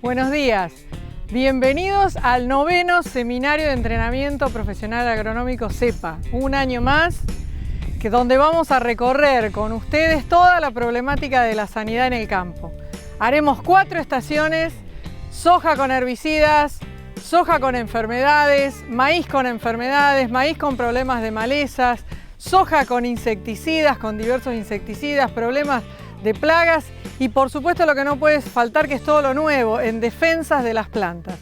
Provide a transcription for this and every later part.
Buenos días, bienvenidos al 9º Seminario de Entrenamiento Profesional Agronómico CEPA. Un año más, donde vamos a recorrer con ustedes toda la problemática de la sanidad en el campo. Haremos 4 estaciones: soja con herbicidas, soja con enfermedades, maíz con problemas de malezas, soja con insecticidas, con diversos insecticidas, problemas de plagas y por supuesto lo que no puede faltar, que es todo lo nuevo en defensas de las plantas.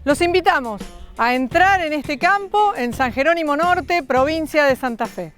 Los invitamos a entrar en este campo en San Jerónimo Norte, provincia de Santa Fe.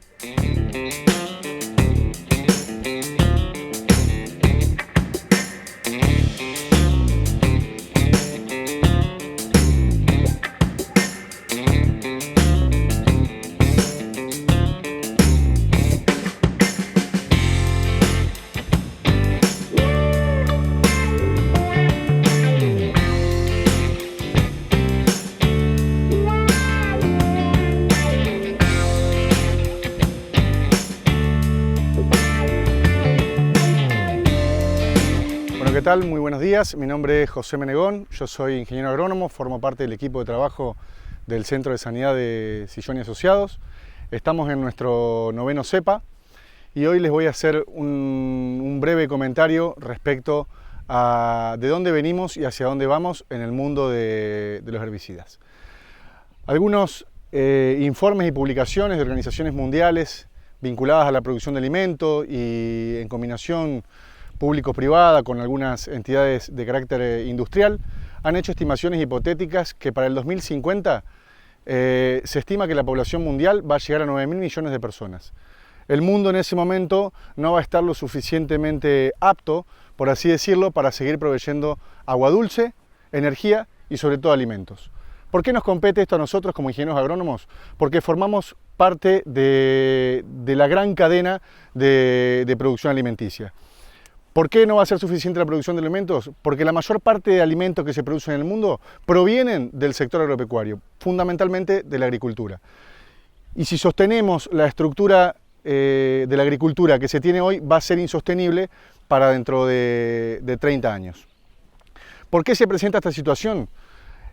¿Qué tal? Muy buenos días, mi nombre es José Menegón, yo soy ingeniero agrónomo, formo parte del equipo de trabajo del Centro de Sanidad de Sillón y Asociados. Estamos en nuestro 9º CEPA y hoy les voy a hacer un breve comentario respecto a de dónde venimos y hacia dónde vamos en el mundo de los herbicidas. Algunos informes y publicaciones de organizaciones mundiales vinculadas a la producción de alimentos y en combinación público-privada con algunas entidades de carácter industrial han hecho estimaciones hipotéticas que para el 2050 se estima que la población mundial va a llegar a 9.000 millones de personas. El mundo en ese momento no va a estar lo suficientemente apto, por así decirlo, para seguir proveyendo agua dulce, energía y sobre todo alimentos. ¿Por qué nos compete esto a nosotros como ingenieros agrónomos? Porque formamos parte de la gran cadena de producción alimenticia. ¿Por qué no va a ser suficiente la producción de alimentos? Porque la mayor parte de alimentos que se producen en el mundo provienen del sector agropecuario, fundamentalmente de la agricultura. Y si sostenemos la estructura de la agricultura que se tiene hoy, va a ser insostenible para dentro de 30 años. ¿Por qué se presenta esta situación?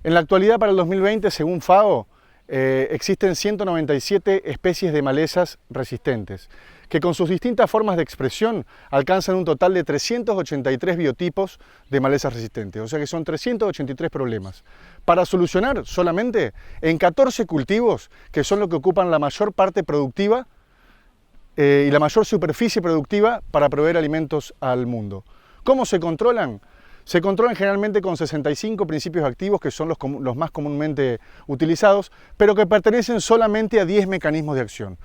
En la actualidad, para el 2020, según FAO, existen 197 especies de malezas resistentes, que con sus distintas formas de expresión alcanzan un total de 383 biotipos de malezas resistentes, o sea que son 383 problemas, para solucionar solamente en 14 cultivos, que son los que ocupan la mayor parte productiva y la mayor superficie productiva para proveer alimentos al mundo. ¿Cómo se controlan? Se controlan generalmente con 65 principios activos, que son los más comúnmente utilizados, pero que pertenecen solamente a 10 mecanismos de acción.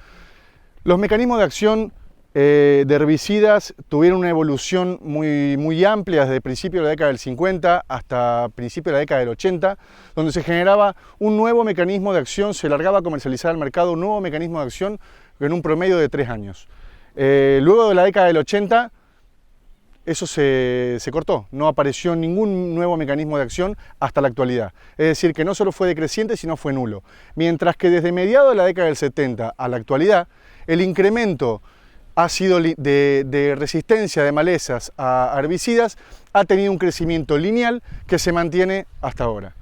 Los mecanismos de acción de herbicidas tuvieron una evolución muy amplia desde principios de la década del 50 hasta principios de la década del 80, donde se generaba un nuevo mecanismo de acción, se largaba a comercializar al mercado un nuevo mecanismo de acción en un promedio de 3 años. Luego de la década del 80, eso se cortó, no apareció ningún nuevo mecanismo de acción hasta la actualidad. Es decir, que no solo fue decreciente, sino fue nulo. Mientras que desde mediados de la década del 70 a la actualidad, el incremento ha sido de resistencia de malezas a herbicidas ha tenido un crecimiento lineal que se mantiene hasta ahora.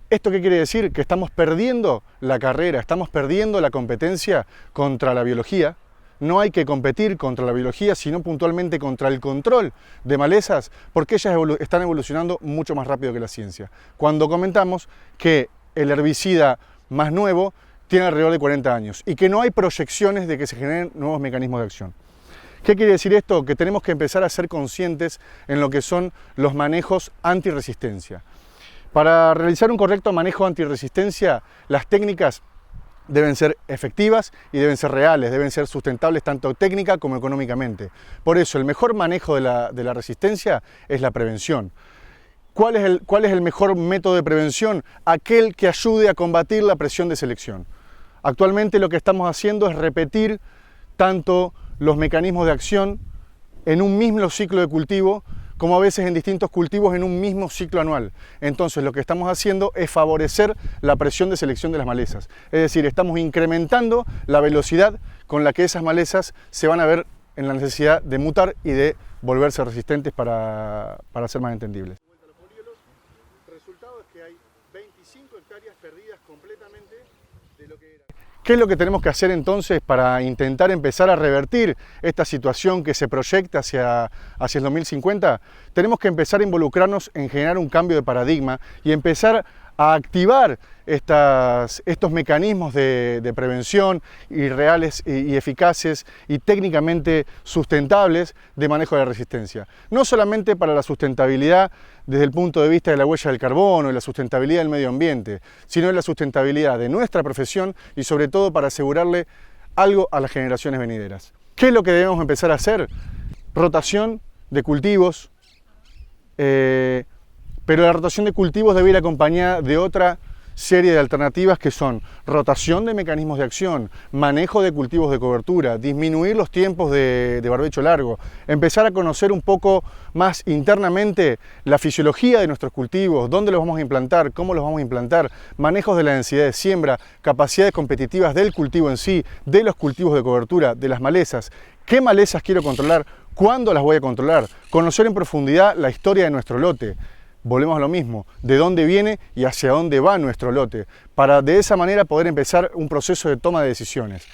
¿Esto qué quiere decir? Que estamos perdiendo la carrera, estamos perdiendo la competencia contra la biología. No hay que competir contra la biología, sino puntualmente contra el control de malezas, porque ellas están evolucionando mucho más rápido que la ciencia. Cuando comentamos que el herbicida más nuevo tiene alrededor de 40 años y que no hay proyecciones de que se generen nuevos mecanismos de acción. ¿Qué quiere decir esto? Que tenemos que empezar a ser conscientes en lo que son los manejos antirresistencia. Para realizar un correcto manejo antirresistencia, las técnicas deben ser efectivas y deben ser reales, deben ser sustentables tanto técnica como económicamente. Por eso, el mejor manejo de la resistencia es la prevención. ¿Cuál es el mejor método de prevención? Aquel que ayude a combatir la presión de selección. Actualmente lo que estamos haciendo es repetir tanto los mecanismos de acción en un mismo ciclo de cultivo como a veces en distintos cultivos en un mismo ciclo anual. Entonces lo que estamos haciendo es favorecer la presión de selección de las malezas. Es decir, estamos incrementando la velocidad con la que esas malezas se van a ver en la necesidad de mutar y de volverse resistentes para ser más entendibles. El resultado es que hay 25 hectáreas perdidas completamente de lo que era. ¿Qué es lo que tenemos que hacer entonces para intentar empezar a revertir esta situación que se proyecta hacia el 2050? Tenemos que empezar a involucrarnos en generar un cambio de paradigma y empezar a activar estos mecanismos de prevención y reales y eficaces y técnicamente sustentables de manejo de la resistencia. No solamente para la sustentabilidad desde el punto de vista de la huella del carbono y la sustentabilidad del medio ambiente, sino en la sustentabilidad de nuestra profesión y sobre todo para asegurarle algo a las generaciones venideras. ¿Qué es lo que debemos empezar a hacer? Rotación de cultivos, pero la rotación de cultivos debe ir acompañada de otra serie de alternativas que son rotación de mecanismos de acción, manejo de cultivos de cobertura, disminuir los tiempos de barbecho largo, empezar a conocer un poco más internamente la fisiología de nuestros cultivos, dónde los vamos a implantar, cómo los vamos a implantar, manejos de la densidad de siembra, capacidades competitivas del cultivo en sí, de los cultivos de cobertura, de las malezas, qué malezas quiero controlar, cuándo las voy a controlar, conocer en profundidad la historia de nuestro lote. Volvemos a lo mismo, de dónde viene y hacia dónde va nuestro lote, para de esa manera poder empezar un proceso de toma de decisiones.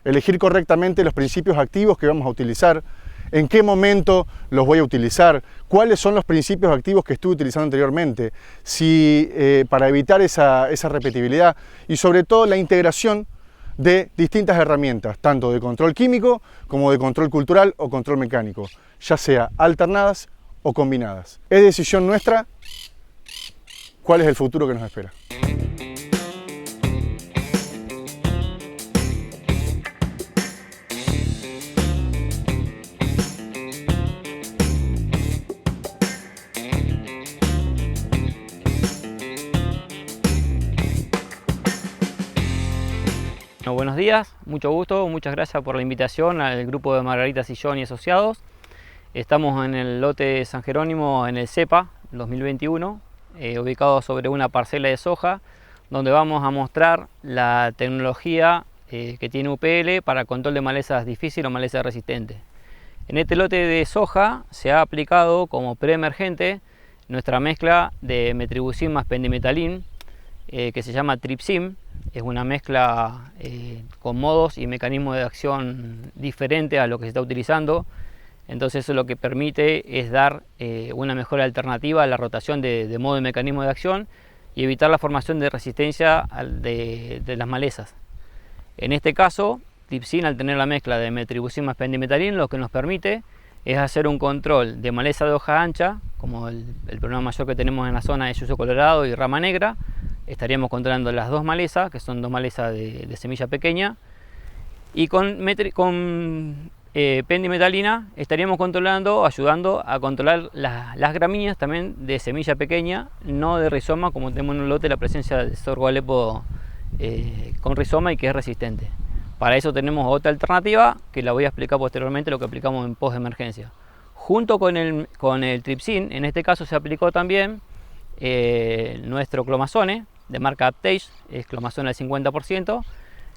Elegir correctamente los principios activos que vamos a utilizar, en qué momento los voy a utilizar, cuáles son los principios activos que estuve utilizando anteriormente, para evitar esa repetibilidad y sobre todo la integración de distintas herramientas, tanto de control químico como de control cultural o control mecánico, ya sea alternadas o combinadas. Es decisión nuestra cuál es el futuro que nos espera. Bueno, buenos días, mucho gusto, muchas gracias por la invitación al grupo de Margarita Sillón y Asociados. Estamos en el lote San Jerónimo en el CEPA 2021, ubicado sobre una parcela de soja, donde vamos a mostrar la tecnología que tiene UPL para control de malezas difíciles o malezas resistentes. En este lote de soja se ha aplicado como preemergente nuestra mezcla de metribuzin más pendimetalin, que se llama Tripsim. Es una mezcla con modos y mecanismos de acción diferentes a lo que se está utilizando. Entonces eso lo que permite es dar una mejor alternativa a la rotación de modo y mecanismo de acción y evitar la formación de resistencia de las malezas. En este caso, Tripsim, al tener la mezcla de metribuzin más pendimetalin, lo que nos permite es hacer un control de maleza de hoja ancha, como el problema mayor que tenemos en la zona de yuyo colorado y rama negra. Estaríamos controlando las dos malezas, que son dos malezas de semilla pequeña, y con pendimetalina estaríamos ayudando a controlar las gramíneas también de semilla pequeña, no de rizoma, como tenemos en un lote la presencia de sorgo alepo con rizoma y que es resistente. Para eso tenemos otra alternativa que la voy a explicar posteriormente, lo que aplicamos en post emergencia. Junto con el Tripsim, en este caso se aplicó también nuestro clomazone de marca Aptage, es clomazone al 50%,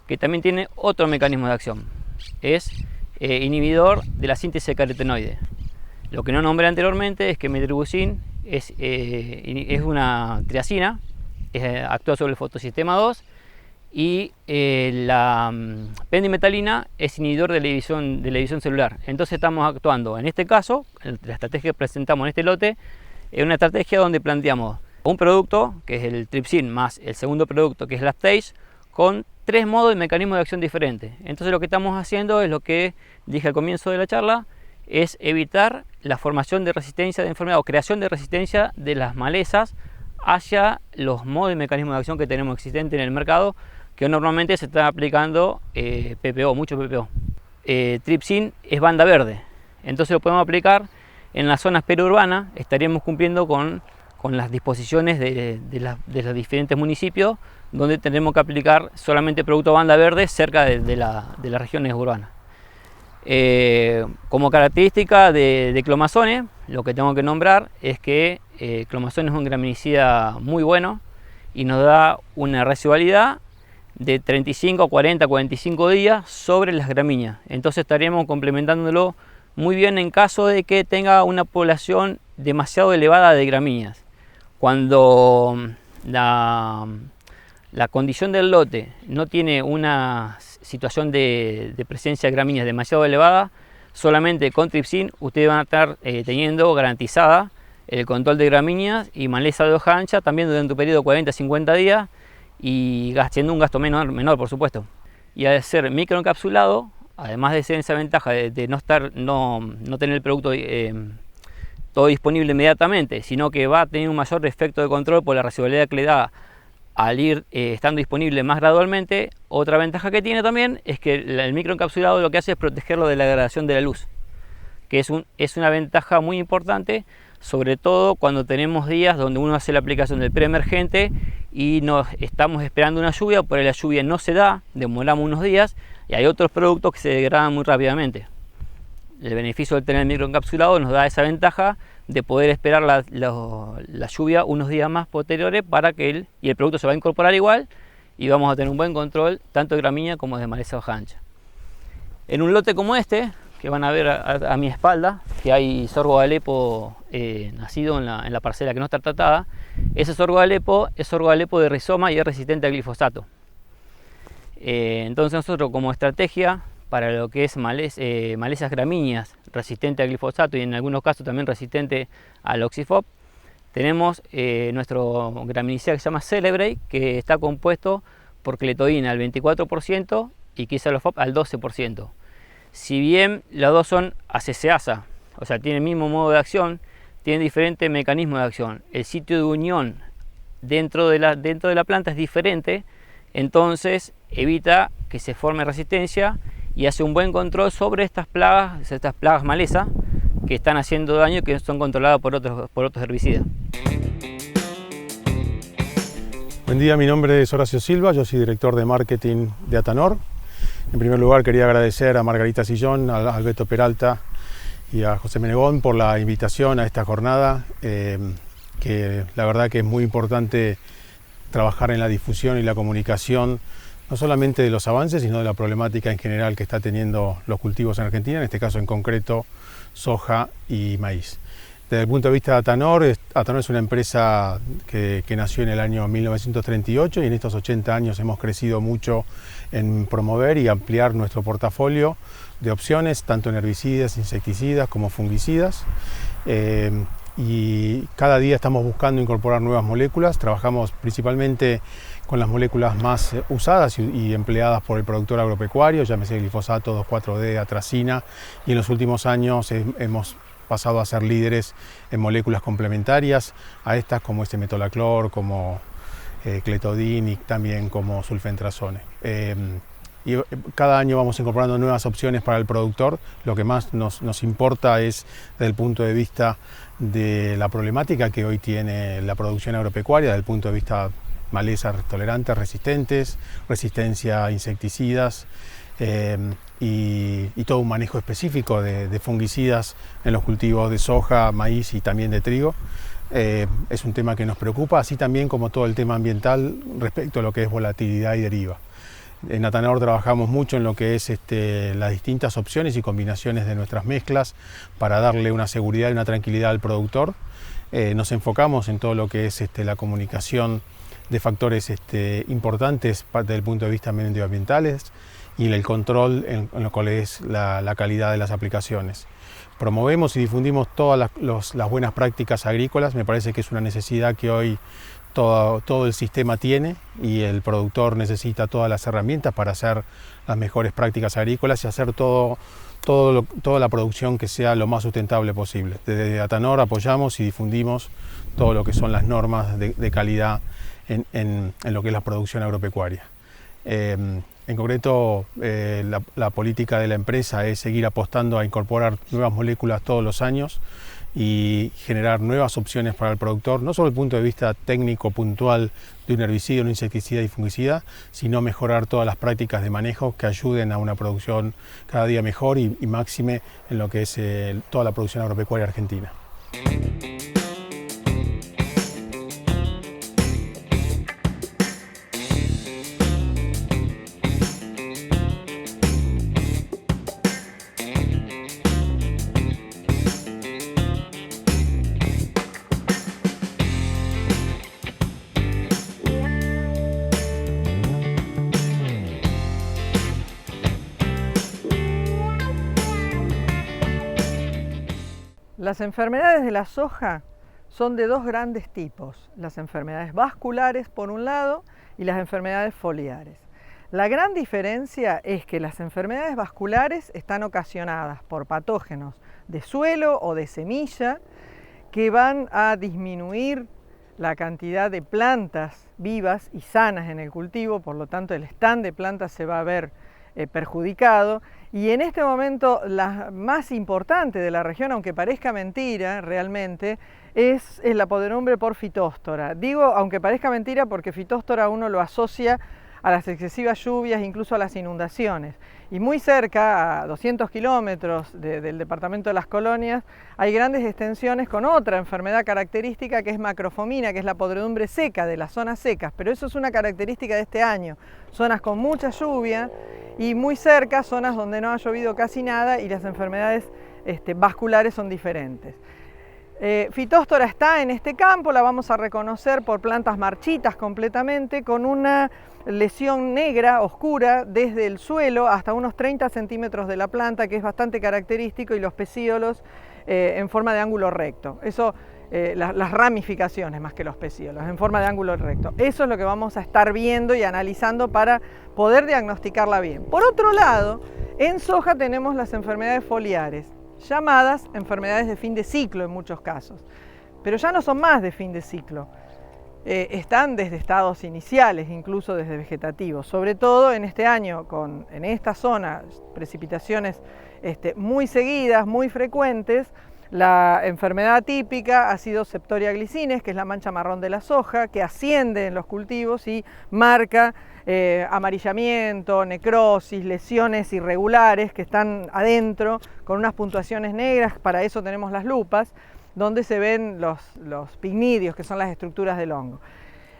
que también tiene otro mecanismo de acción. Es inhibidor de la síntesis de carotenoide. Lo que no nombré anteriormente es que metribuzin es una triacina, actúa sobre el fotosistema 2, y la pendimetalina es inhibidor de la división celular. Entonces estamos actuando, en este caso, la estrategia que presentamos en este lote, es una estrategia donde planteamos un producto, que es el Tripsim, más el segundo producto, que es el Aptage, con tres modos y mecanismos de acción diferentes. Entonces lo que estamos haciendo es lo que dije al comienzo de la charla, es evitar la formación de resistencia de enfermedad o creación de resistencia de las malezas hacia los modos y mecanismos de acción que tenemos existentes en el mercado, que normalmente se está aplicando PPO, mucho PPO. Tripsim es banda verde, entonces lo podemos aplicar en las zonas periurbanas. Estaríamos cumpliendo con las disposiciones de los diferentes municipios, donde tenemos que aplicar solamente producto banda verde cerca de las regiones urbanas. Como característica de clomazone, lo que tengo que nombrar es que clomazone es un graminicida muy bueno y nos da una residualidad de 35, 40, 45 días sobre las gramíneas. Entonces estaríamos complementándolo muy bien en caso de que tenga una población demasiado elevada de gramíneas. Cuando la condición del lote no tiene una situación de presencia de gramíneas demasiado elevada, solamente con Tripsin ustedes van a estar teniendo garantizada el control de gramíneas y maleza de hoja ancha también durante un periodo de 40-50 días y haciendo un gasto menor por supuesto. Y al ser microencapsulado, además de ser esa ventaja de no tener el producto todo disponible inmediatamente, sino que va a tener un mayor efecto de control por la residualidad que le da al ir estando disponible más gradualmente. Otra ventaja que tiene también es que el microencapsulado lo que hace es protegerlo de la degradación de la luz, que es una ventaja muy importante, sobre todo cuando tenemos días donde uno hace la aplicación del preemergente y nos estamos esperando una lluvia, pero la lluvia no se da, demoramos unos días y hay otros productos que se degradan muy rápidamente. El beneficio de tener el microencapsulado nos da esa ventaja de poder esperar la lluvia unos días más posteriores para que el producto se va a incorporar igual y vamos a tener un buen control tanto de gramínea como de maleza hoja ancha. En un lote como este, que van a ver a mi espalda, que hay sorgo de Alepo nacido en la parcela que no está tratada, ese sorgo de Alepo es sorgo de Alepo de rizoma y es resistente al glifosato. Entonces nosotros como estrategia para lo que es malezas gramíneas resistente al glifosato y en algunos casos también resistente al Oxifop, tenemos nuestro graminicida que se llama Celebrate, que está compuesto por cletodina al 24% y Quisalofop al 12%. Si bien los dos son ACCasa, o sea, tienen el mismo modo de acción, tienen diferentes mecanismos de acción. El sitio de unión dentro de la planta es diferente, entonces evita que se forme resistencia y hace un buen control sobre estas plagas maleza que están haciendo daño y que son controladas por otros herbicidas. Buen día, mi nombre es Horacio Silva, yo soy director de marketing de Atanor. En primer lugar quería agradecer a Margarita Sillón, a Alberto Peralta y a José Menegón por la invitación a esta jornada, que la verdad que es muy importante trabajar en la difusión y la comunicación, no solamente de los avances, sino de la problemática en general que está teniendo los cultivos en Argentina, en este caso en concreto soja y maíz. Desde el punto de vista de Atanor es una empresa que nació en el año 1938 y en estos 80 años hemos crecido mucho en promover y ampliar nuestro portafolio de opciones, tanto en herbicidas, insecticidas como fungicidas. Y cada día estamos buscando incorporar nuevas moléculas. Trabajamos principalmente con las moléculas más usadas y empleadas por el productor agropecuario, llámese glifosato, 2,4-D, atracina, y en los últimos años hemos pasado a ser líderes en moléculas complementarias a estas, como metolaclor, como cletodin y también como sulfentrazone. Y cada año vamos incorporando nuevas opciones para el productor. Lo que más nos importa es desde el punto de vista de la problemática que hoy tiene la producción agropecuaria, desde el punto de vista malezas tolerantes, resistentes, resistencia a insecticidas y todo un manejo específico de fungicidas en los cultivos de soja, maíz y también de trigo. Es un tema que nos preocupa, así también como todo el tema ambiental respecto a lo que es volatilidad y deriva. En Atanor trabajamos mucho en lo que es las distintas opciones y combinaciones de nuestras mezclas para darle una seguridad y una tranquilidad al productor. Nos enfocamos en todo lo que es la comunicación de factores importantes desde el punto de vista medioambientales y el control en lo cual es la calidad de las aplicaciones. Promovemos y difundimos todas las buenas prácticas agrícolas. Me parece que es una necesidad que hoy todo el sistema tiene y el productor necesita todas las herramientas para hacer las mejores prácticas agrícolas y hacer toda la producción que sea lo más sustentable posible. Desde Atanor apoyamos y difundimos todo lo que son las normas de calidad en lo que es la producción agropecuaria. En concreto, la política de la empresa es seguir apostando a incorporar nuevas moléculas todos los años y generar nuevas opciones para el productor, no solo desde el punto de vista técnico puntual de un herbicida, un insecticida y fungicida, sino mejorar todas las prácticas de manejo que ayuden a una producción cada día mejor y máxime en lo que es toda la producción agropecuaria argentina. Las enfermedades de la soja son de dos grandes tipos, las enfermedades vasculares por un lado y las enfermedades foliares. La gran diferencia es que las enfermedades vasculares están ocasionadas por patógenos de suelo o de semilla que van a disminuir la cantidad de plantas vivas y sanas en el cultivo, por lo tanto el stand de plantas se va a ver perjudicado. Y en este momento la más importante de la región, aunque parezca mentira realmente, es la podredumbre por Phytophthora. Digo aunque parezca mentira porque Phytophthora uno lo asocia a las excesivas lluvias, incluso a las inundaciones. Y muy cerca, a 200 kilómetros del departamento de Las Colonias, hay grandes extensiones con otra enfermedad característica que es macrofomina, que es la podredumbre seca de las zonas secas, pero eso es una característica de este año. Zonas con mucha lluvia y muy cerca, zonas donde no ha llovido casi nada y las enfermedades vasculares son diferentes. Phytophthora está en este campo, la vamos a reconocer por plantas marchitas completamente, con una lesión negra, oscura, desde el suelo hasta unos 30 centímetros de la planta, que es bastante característico, y los pecíolos en forma de ángulo recto. Eso, las ramificaciones más que los pecíolos, en forma de ángulo recto. Eso es lo que vamos a estar viendo y analizando para poder diagnosticarla bien. Por otro lado, en soja tenemos las enfermedades foliares, llamadas enfermedades de fin de ciclo en muchos casos, pero ya no son más de fin de ciclo, están desde estados iniciales, incluso desde vegetativos, sobre todo en este año, en esta zona, precipitaciones muy seguidas, muy frecuentes. La enfermedad típica ha sido Septoria glicines, que es la mancha marrón de la soja, que asciende en los cultivos y marca amarillamiento, necrosis, lesiones irregulares que están adentro con unas puntuaciones negras. Para eso tenemos las lupas, donde se ven los pignidios, que son las estructuras del hongo.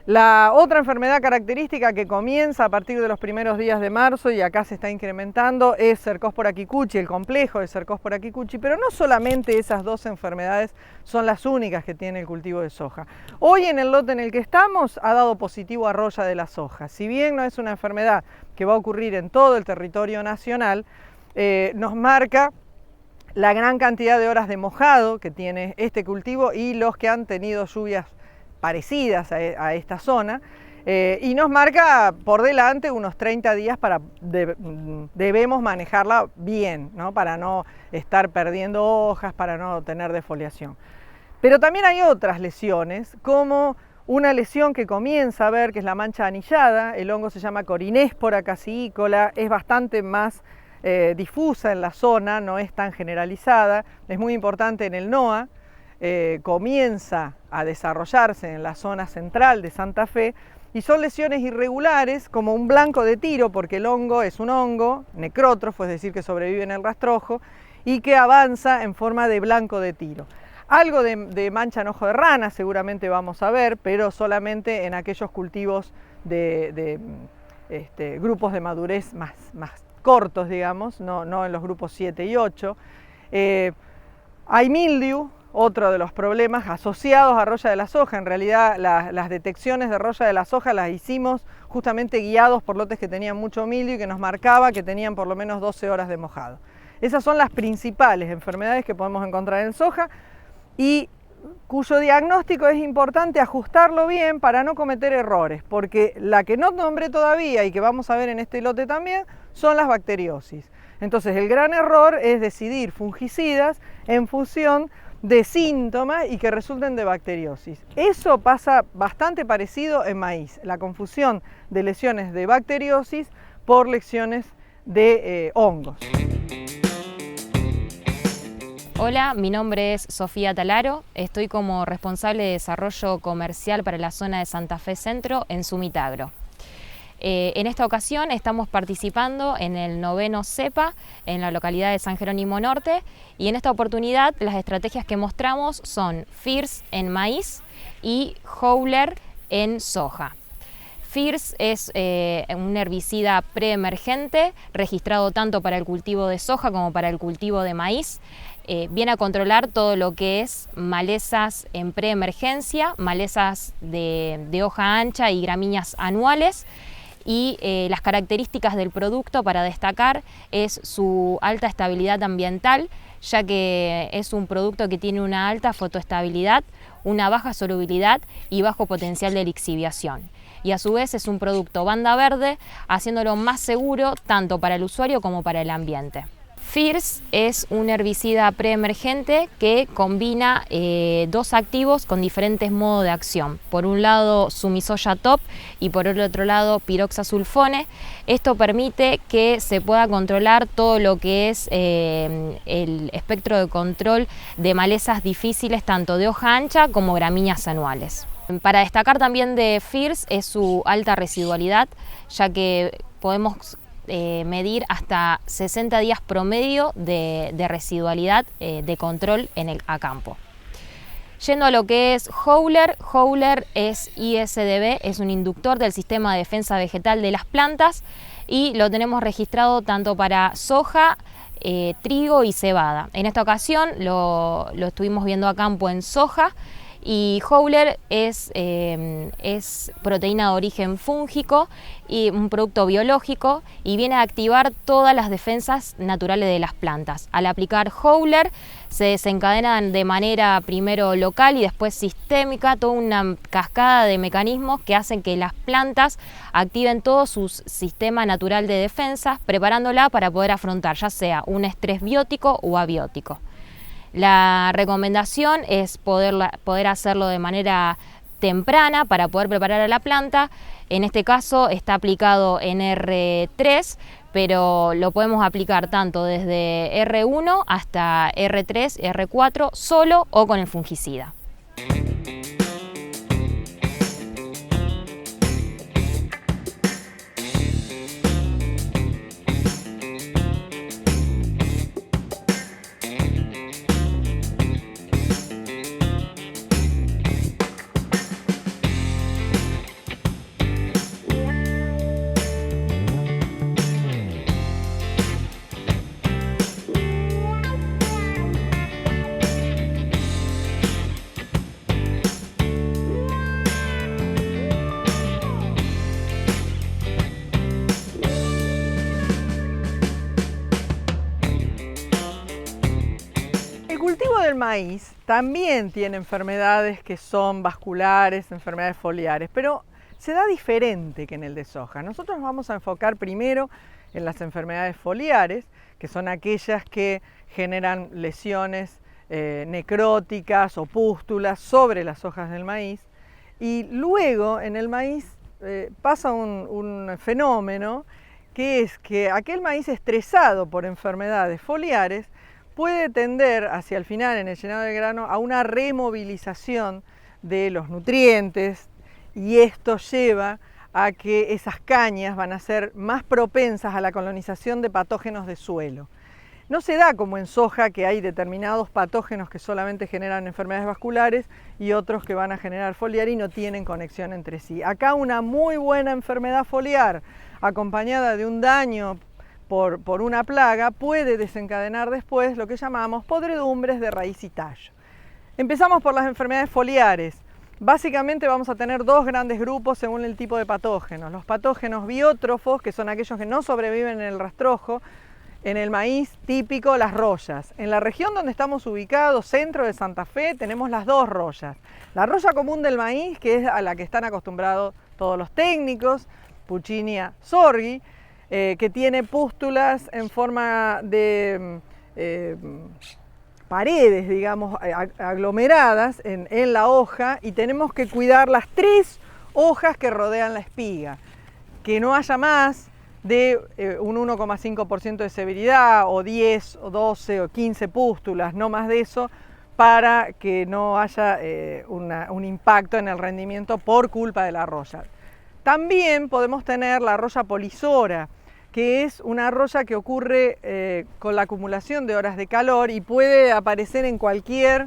La otra enfermedad característica que comienza a partir de los primeros días de marzo y acá se está incrementando es Cercospora kikuchi, el complejo de Cercospora kikuchi, pero no solamente esas dos enfermedades son las únicas que tiene el cultivo de soja. Hoy en el lote en el que estamos ha dado positivo a roya de la soja. Si bien no es una enfermedad que va a ocurrir en todo el territorio nacional, nos marca la gran cantidad de horas de mojado que tiene este cultivo y los que han tenido lluvias parecidas a esta zona, y nos marca por delante unos 30 días para debemos manejarla bien, ¿no? Para no estar perdiendo hojas, para no tener defoliación. Pero también hay otras lesiones, como una lesión que comienza a ver, que es la mancha anillada. El hongo se llama Corinéspora caseícola, es bastante más difusa en la zona, no es tan generalizada, es muy importante en el NOA. Comienza a desarrollarse en la zona central de Santa Fe y son lesiones irregulares como un blanco de tiro, porque el hongo es un hongo necrótrofo, es decir, que sobrevive en el rastrojo y que avanza en forma de blanco de tiro. Algo de mancha en ojo de rana seguramente vamos a ver, pero solamente en aquellos cultivos de grupos de madurez más cortos, digamos, no en los grupos 7 y 8. Hay mildew, otro de los problemas asociados a roya de la soja. En realidad las detecciones de roya de la soja las hicimos justamente guiados por lotes que tenían mucho mildew y que nos marcaba que tenían por lo menos 12 horas de mojado. Esas son las principales enfermedades que podemos encontrar en soja y cuyo diagnóstico es importante ajustarlo bien para no cometer errores, porque la que no nombré todavía y que vamos a ver en este lote también son las bacteriosis. Entonces el gran error es decidir fungicidas en función de síntomas y que resulten de bacteriosis. Eso pasa bastante parecido en maíz, la confusión de lesiones de bacteriosis por lesiones de hongos. Hola, mi nombre es Sofía Talaro, estoy como responsable de desarrollo comercial para la zona de Santa Fe Centro en Sumitagro. En esta ocasión estamos participando en el 9º CEPA en la localidad de San Jerónimo Norte y en esta oportunidad las estrategias que mostramos son FIRS en maíz y Howler en soja. FIRS es un herbicida preemergente registrado tanto para el cultivo de soja como para el cultivo de maíz. Viene a controlar todo lo que es malezas en preemergencia, malezas de hoja ancha y gramíneas anuales. Y las características del producto para destacar es su alta estabilidad ambiental, ya que es un producto que tiene una alta fotoestabilidad, una baja solubilidad y bajo potencial de lixiviación. Y a su vez es un producto banda verde, haciéndolo más seguro tanto para el usuario como para el ambiente. FIRS es un herbicida preemergente que combina dos activos con diferentes modos de acción. Por un lado Sumisoya Top y por el otro lado Piroxasulfone. Esto permite que se pueda controlar todo lo que es el espectro de control de malezas difíciles tanto de hoja ancha como gramíneas anuales. Para destacar también de FIRS es su alta residualidad, ya que podemos medir hasta 60 días promedio de residualidad de control a campo. Yendo a lo que es Howler, Howler es ISDB, es un inductor del sistema de defensa vegetal de las plantas y lo tenemos registrado tanto para soja, trigo y cebada. En esta ocasión lo estuvimos viendo a campo en soja. Y Howler es proteína de origen fúngico y un producto biológico y viene a activar todas las defensas naturales de las plantas. Al aplicar Howler se desencadenan de manera primero local y después sistémica toda una cascada de mecanismos que hacen que las plantas activen todo su sistema natural de defensa, preparándola para poder afrontar ya sea un estrés biótico o abiótico. La recomendación es poder hacerlo de manera temprana para poder preparar a la planta. En este caso está aplicado en R3, pero lo podemos aplicar tanto desde R1 hasta R3, R4, solo o con el fungicida. El cultivo del maíz también tiene enfermedades que son vasculares, enfermedades foliares, pero se da diferente que en el de soja. Nosotros nos vamos a enfocar primero en las enfermedades foliares, que son aquellas que generan lesiones necróticas o pústulas sobre las hojas del maíz, y luego en el maíz pasa un fenómeno que es que aquel maíz estresado por enfermedades foliares puede tender hacia el final en el llenado del grano a una removilización de los nutrientes y esto lleva a que esas cañas van a ser más propensas a la colonización de patógenos de suelo. No se da como en soja que hay determinados patógenos que solamente generan enfermedades vasculares y otros que van a generar foliar y no tienen conexión entre sí. Acá una muy buena enfermedad foliar acompañada de un daño por una plaga puede desencadenar después lo que llamamos podredumbres de raíz y tallo. Empezamos por las enfermedades foliares. Básicamente vamos a tener dos grandes grupos según el tipo de patógenos. Los patógenos biótrofos, que son aquellos que no sobreviven en el rastrojo, en el maíz típico las rollas. En la región donde estamos ubicados, centro de Santa Fe, tenemos las dos rollas. La roya común del maíz, que es a la que están acostumbrados todos los técnicos, Puccinia sorghi, que tiene pústulas en forma de paredes, digamos, aglomeradas en la hoja y tenemos que cuidar las tres hojas que rodean la espiga. Que no haya más, de un 1,5% de severidad, o 10, o 12, o 15 pústulas, no más de eso, para que no haya un impacto en el rendimiento por culpa de la roya. También podemos tener la roya polisora, que es una roya que ocurre con la acumulación de horas de calor y puede aparecer en cualquier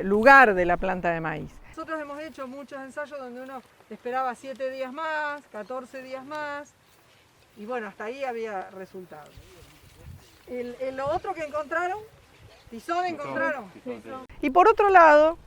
lugar de la planta de maíz. Nosotros hemos hecho muchos ensayos donde uno esperaba 7 días más, 14 días más, y bueno, hasta ahí había resultados. Lo otro que encontraron, tizón encontraron. Y por otro lado,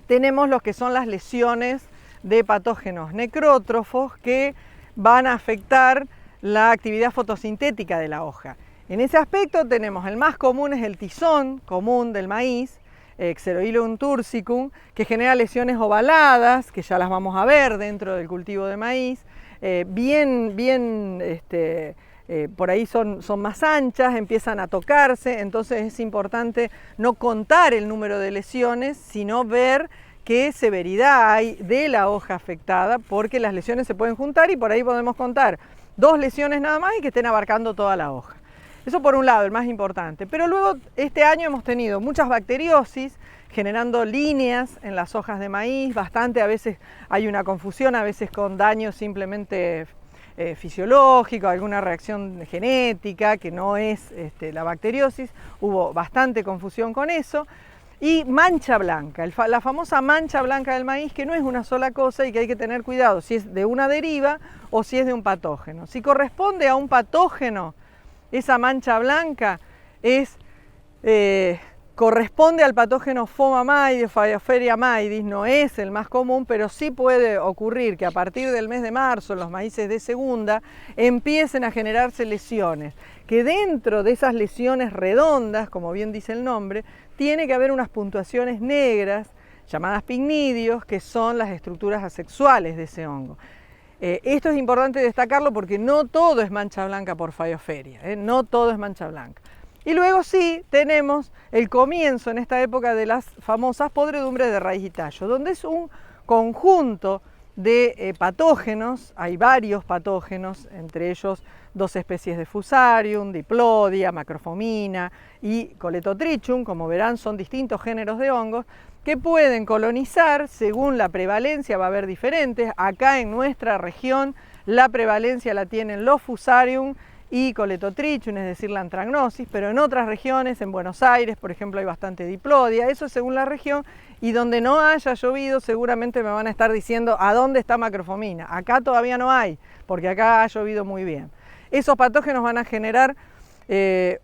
tenemos lo que son las lesiones de patógenos necrótrofos que van a afectar la actividad fotosintética de la hoja. En ese aspecto tenemos el más común, es el tizón común del maíz, Xeroileum tursicum, que genera lesiones ovaladas, que ya las vamos a ver dentro del cultivo de maíz, por ahí son más anchas, empiezan a tocarse, entonces es importante no contar el número de lesiones, sino ver qué severidad hay de la hoja afectada, porque las lesiones se pueden juntar y por ahí podemos contar 2 lesiones nada más y que estén abarcando toda la hoja. Eso por un lado, el más importante. Pero luego este año hemos tenido muchas bacteriosis generando líneas en las hojas de maíz, bastante, a veces hay una confusión, a veces con daño simplemente fisiológico, alguna reacción genética que no es la bacteriosis, hubo bastante confusión con eso. Y mancha blanca, la famosa mancha blanca del maíz, que no es una sola cosa y que hay que tener cuidado si es de una deriva o si es de un patógeno. Si corresponde a un patógeno, esa mancha blanca corresponde al patógeno Phomamidis, Phaeophaeria maidis, no es el más común, pero sí puede ocurrir que a partir del mes de marzo los maíces de segunda empiecen a generarse lesiones, que dentro de esas lesiones redondas, como bien dice el nombre, tiene que haber unas puntuaciones negras, llamadas pignidios, que son las estructuras asexuales de ese hongo. Esto es importante destacarlo porque no todo es mancha blanca por Phaeophaeria, no todo es mancha blanca. Y luego sí tenemos el comienzo en esta época de las famosas podredumbres de raíz y tallo, donde es un conjunto de patógenos, hay varios patógenos, entre ellos 2 especies de Fusarium, Diplodia, Macrofomina y Coletotrichum, como verán son distintos géneros de hongos que pueden colonizar según la prevalencia, va a haber diferentes. Acá en nuestra región la prevalencia la tienen los Fusarium y Coletotrichum, es decir, la antragnosis, pero en otras regiones, en Buenos Aires, por ejemplo, hay bastante Diplodia, eso es según la región, y donde no haya llovido seguramente me van a estar diciendo a dónde está Macrofomina. Acá todavía no hay, porque acá ha llovido muy bien. Esos patógenos van a generar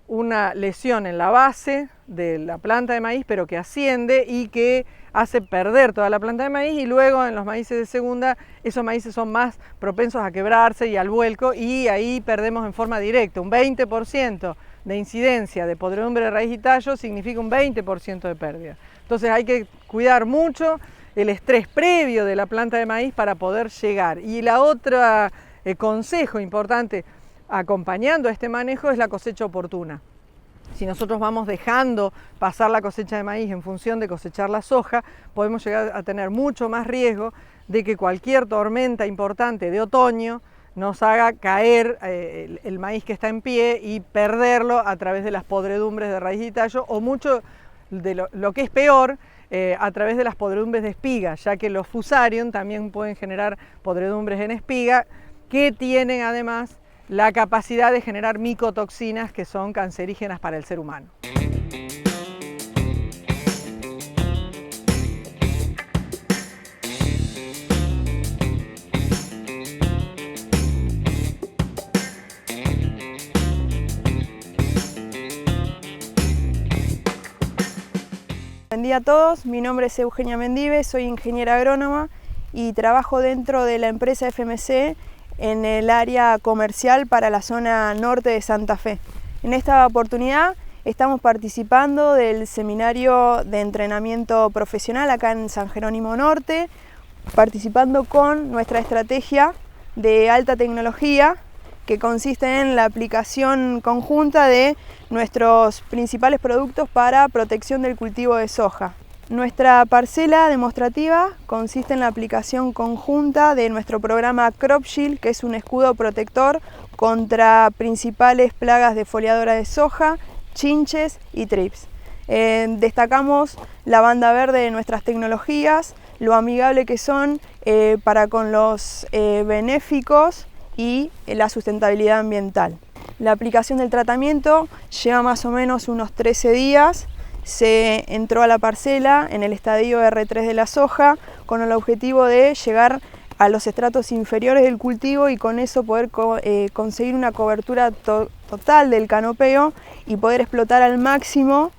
una lesión en la base de la planta de maíz, pero que asciende y que hace perder toda la planta de maíz, y luego en los maíces de segunda esos maíces son más propensos a quebrarse y al vuelco, y ahí perdemos en forma directa. Un 20% de incidencia de podredumbre de raíz y tallo significa un 20% de pérdida. Entonces hay que cuidar mucho el estrés previo de la planta de maíz para poder llegar. Y la otra consejo importante acompañando a este manejo es la cosecha oportuna. Si nosotros vamos dejando pasar la cosecha de maíz en función de cosechar la soja, podemos llegar a tener mucho más riesgo de que cualquier tormenta importante de otoño nos haga caer el maíz que está en pie y perderlo a través de las podredumbres de raíz y tallo, o mucho de lo que es peor, a través de las podredumbres de espiga, ya que los Fusarium también pueden generar podredumbres en espiga, que tienen además la capacidad de generar micotoxinas que son cancerígenas para el ser humano. Buen día a todos, mi nombre es Eugenia Mendive, soy ingeniera agrónoma y trabajo dentro de la empresa FMC en el área comercial para la zona norte de Santa Fe. En esta oportunidad estamos participando del seminario de entrenamiento profesional acá en San Jerónimo Norte, participando con nuestra estrategia de alta tecnología, que consiste en la aplicación conjunta de nuestros principales productos para protección del cultivo de soja. Nuestra parcela demostrativa consiste en la aplicación conjunta de nuestro programa Crop Shield, que es un escudo protector contra principales plagas defoliadora de soja, chinches y trips. Destacamos la banda verde de nuestras tecnologías, lo amigable que son para con los benéficos y la sustentabilidad ambiental. La aplicación del tratamiento lleva más o menos unos 13 días. Se entró a la parcela en el estadio R3 de la soja con el objetivo de llegar a los estratos inferiores del cultivo y con eso poder conseguir una cobertura total del canopeo y poder explotar al máximo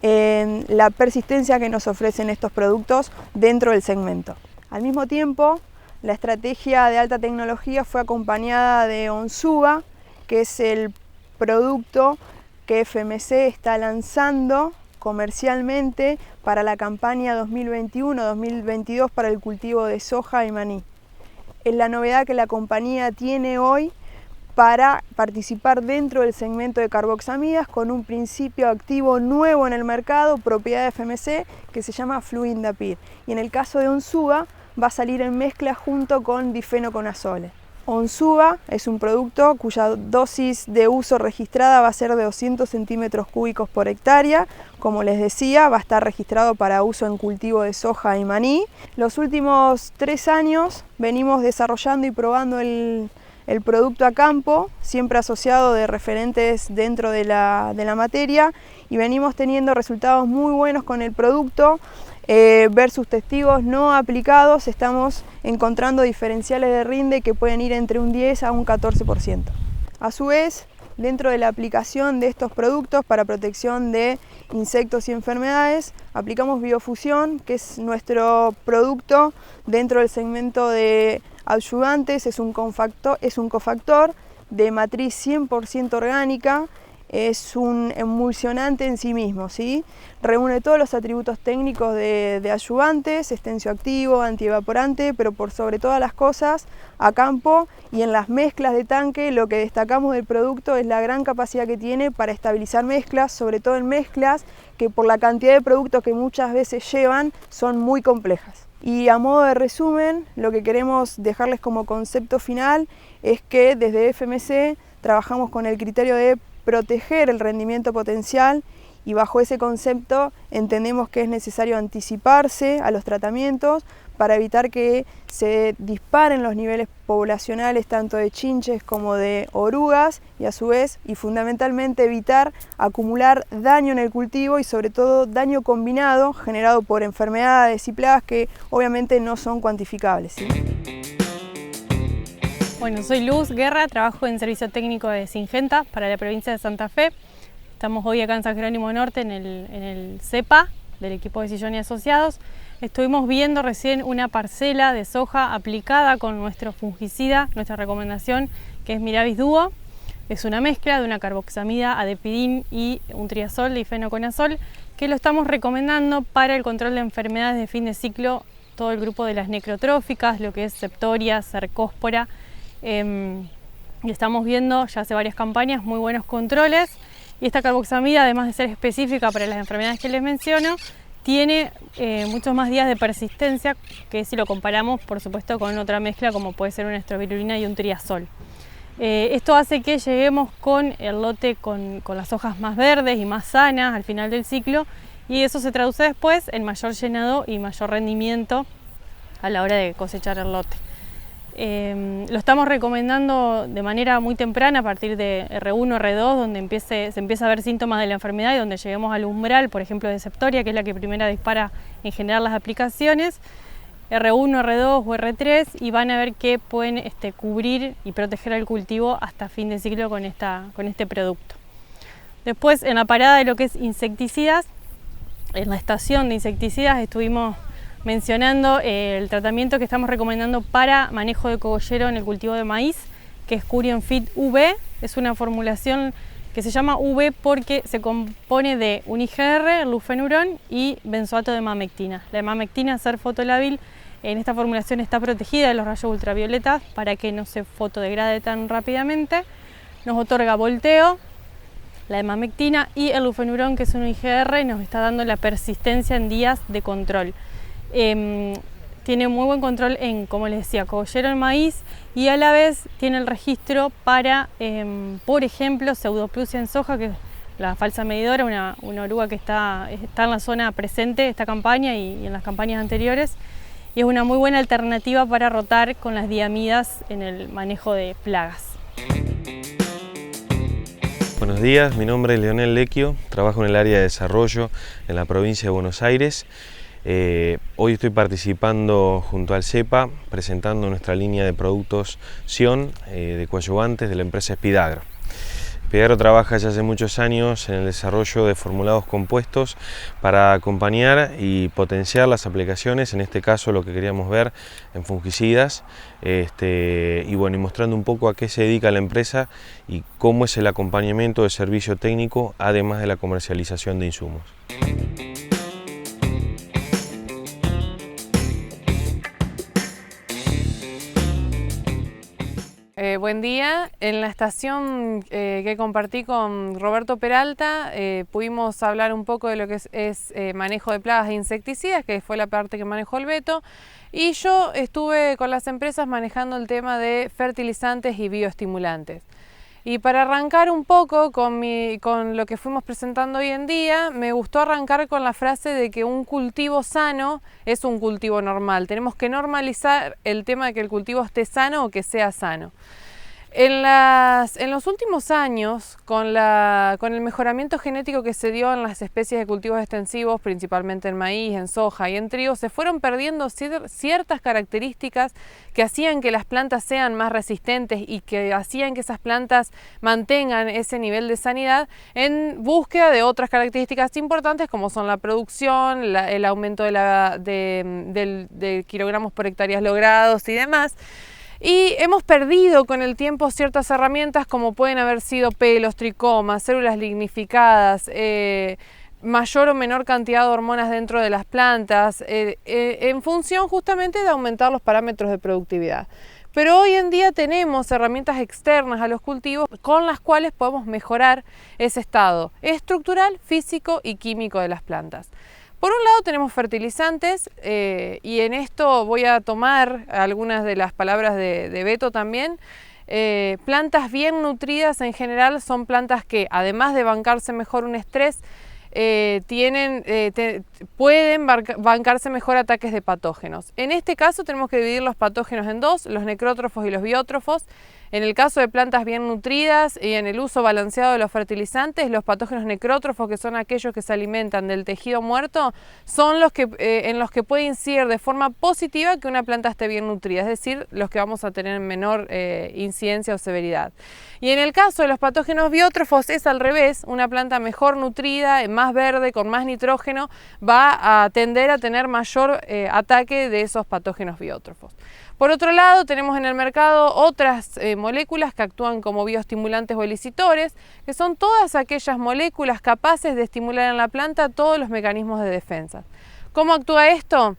la persistencia que nos ofrecen estos productos dentro del segmento. Al mismo tiempo, la estrategia de alta tecnología fue acompañada de Onsuba, que es el producto que FMC está lanzando comercialmente para la campaña 2021-2022 para el cultivo de soja y maní. Es la novedad que la compañía tiene hoy para participar dentro del segmento de carboxamidas con un principio activo nuevo en el mercado, propiedad de FMC, que se llama Fluindapyr. Y en el caso de Onsuba va a salir en mezcla junto con difenoconazole. Onsuba es un producto cuya dosis de uso registrada va a ser de 200 centímetros cúbicos por hectárea. Como les decía, va a estar registrado para uso en cultivo de soja y maní. Los últimos 3 años venimos desarrollando y probando el producto a campo, siempre asociado de referentes dentro de la materia, y venimos teniendo resultados muy buenos con el producto. Versus testigos no aplicados estamos encontrando diferenciales de rinde que pueden ir entre un 10 a un 14%. A su vez, dentro de la aplicación de estos productos para protección de insectos y enfermedades, aplicamos Biofusión, que es nuestro producto dentro del segmento de adyuvantes. Es un cofactor de matriz 100% orgánica. Es un emulsionante en sí mismo, ¿sí? Reúne todos los atributos técnicos de adyuvantes, es tensioactivo, antievaporante, pero por sobre todas las cosas, a campo y en las mezclas de tanque, lo que destacamos del producto es la gran capacidad que tiene para estabilizar mezclas, sobre todo en mezclas que por la cantidad de productos que muchas veces llevan son muy complejas. Y a modo de resumen, lo que queremos dejarles como concepto final es que desde FMC trabajamos con el criterio de proteger el rendimiento potencial y bajo ese concepto entendemos que es necesario anticiparse a los tratamientos para evitar que se disparen los niveles poblacionales tanto de chinches como de orugas y a su vez y fundamentalmente evitar acumular daño en el cultivo y sobre todo daño combinado generado por enfermedades y plagas que obviamente no son cuantificables, ¿sí? Bueno, soy Luz Guerra, trabajo en servicio técnico de Syngenta para la provincia de Santa Fe. Estamos hoy acá en San Jerónimo Norte en el CEPA del equipo de Sillón y Asociados. Estuvimos viendo recién una parcela de soja aplicada con nuestro fungicida, nuestra recomendación, que es Miravis Duo. Es una mezcla de una carboxamida, adepidin y un triazol, difenoconazol, que lo estamos recomendando para el control de enfermedades de fin de ciclo, todo el grupo de las necrotróficas, lo que es septoria, cercóspora. Y estamos viendo ya hace varias campañas muy buenos controles y esta carboxamida, además de ser específica para las enfermedades que les menciono, tiene muchos más días de persistencia que si lo comparamos por supuesto con otra mezcla como puede ser una estrobilurina y un triazol. Esto hace que lleguemos con el lote con las hojas más verdes y más sanas al final del ciclo y eso se traduce después en mayor llenado y mayor rendimiento a la hora de cosechar el lote. Lo estamos recomendando de manera muy temprana a partir de R1, R2, donde se empieza a ver síntomas de la enfermedad y donde lleguemos al umbral, por ejemplo, de septoria, que es la que primero dispara en general las aplicaciones, R1, R2 o R3, y van a ver que pueden cubrir y proteger al cultivo hasta fin de ciclo con este producto. Después, en la parada de lo que es insecticidas, en la estación de insecticidas estuvimos mencionando el tratamiento que estamos recomendando para manejo de cogollero en el cultivo de maíz, que es Curion Fit V. Es una formulación que se llama V porque se compone de un IGR, lufenurón y benzoato de mamectina. La mamectina, al ser fotolábil, en esta formulación está protegida de los rayos ultravioletas para que no se fotodegrade tan rápidamente. Nos otorga volteo, la emamectina, y el lufenurón, que es un IGR, nos está dando la persistencia en días de control. Tiene muy buen control en, como les decía, cogollero en maíz, y a la vez tiene el registro para, por ejemplo, pseudoplusia en soja, que es la falsa medidora, una oruga que está en la zona presente de esta campaña y en las campañas anteriores, y es una muy buena alternativa para rotar con las diamidas en el manejo de plagas. Buenos días, mi nombre es Leonel Lequio, trabajo en el área de desarrollo en la provincia de Buenos Aires. Hoy estoy participando junto al CEPA presentando nuestra línea de productos Sion de coadyuvantes de la empresa Spidagro. Spidagro trabaja ya hace muchos años en el desarrollo de formulados compuestos para acompañar y potenciar las aplicaciones, en este caso lo que queríamos ver en fungicidas, y bueno, y mostrando un poco a qué se dedica la empresa y cómo es el acompañamiento de servicio técnico, además de la comercialización de insumos. Buen día. En la estación que compartí con Roberto Peralta pudimos hablar un poco de lo que es manejo de plagas e insecticidas, que fue la parte que manejó el Beto, y yo estuve con las empresas manejando el tema de fertilizantes y bioestimulantes. Y para arrancar un poco con lo que fuimos presentando hoy en día, me gustó arrancar con la frase de que un cultivo sano es un cultivo normal. Tenemos que normalizar el tema de que el cultivo esté sano o que sea sano. En los últimos años, con el mejoramiento genético que se dio en las especies de cultivos extensivos, principalmente en maíz, en soja y en trigo, se fueron perdiendo ciertas características que hacían que las plantas sean más resistentes y que hacían que esas plantas mantengan ese nivel de sanidad en búsqueda de otras características importantes, como son la producción, el aumento de kilogramos por hectáreas logrados y demás. Y hemos perdido con el tiempo ciertas herramientas como pueden haber sido pelos, tricomas, células lignificadas, mayor o menor cantidad de hormonas dentro de las plantas, en función justamente de aumentar los parámetros de productividad. Pero hoy en día tenemos herramientas externas a los cultivos con las cuales podemos mejorar ese estado estructural, físico y químico de las plantas. Por un lado tenemos fertilizantes y en esto voy a tomar algunas de las palabras de Beto también. Plantas bien nutridas en general son plantas que, además de bancarse mejor un estrés, pueden bancarse mejor ataques de patógenos. En este caso tenemos que dividir los patógenos en dos, los necrótrofos y los biótrofos. En el caso de plantas bien nutridas y en el uso balanceado de los fertilizantes, los patógenos necrótrofos, que son aquellos que se alimentan del tejido muerto, son los que, en los que puede incidir de forma positiva que una planta esté bien nutrida, es decir, los que vamos a tener menor incidencia o severidad. Y en el caso de los patógenos biótrofos es al revés, una planta mejor nutrida, más verde, con más nitrógeno, va a tender a tener mayor ataque de esos patógenos biótrofos. Por otro lado, tenemos en el mercado otras moléculas que actúan como bioestimulantes o elicitores, que son todas aquellas moléculas capaces de estimular en la planta todos los mecanismos de defensa. ¿Cómo actúa esto?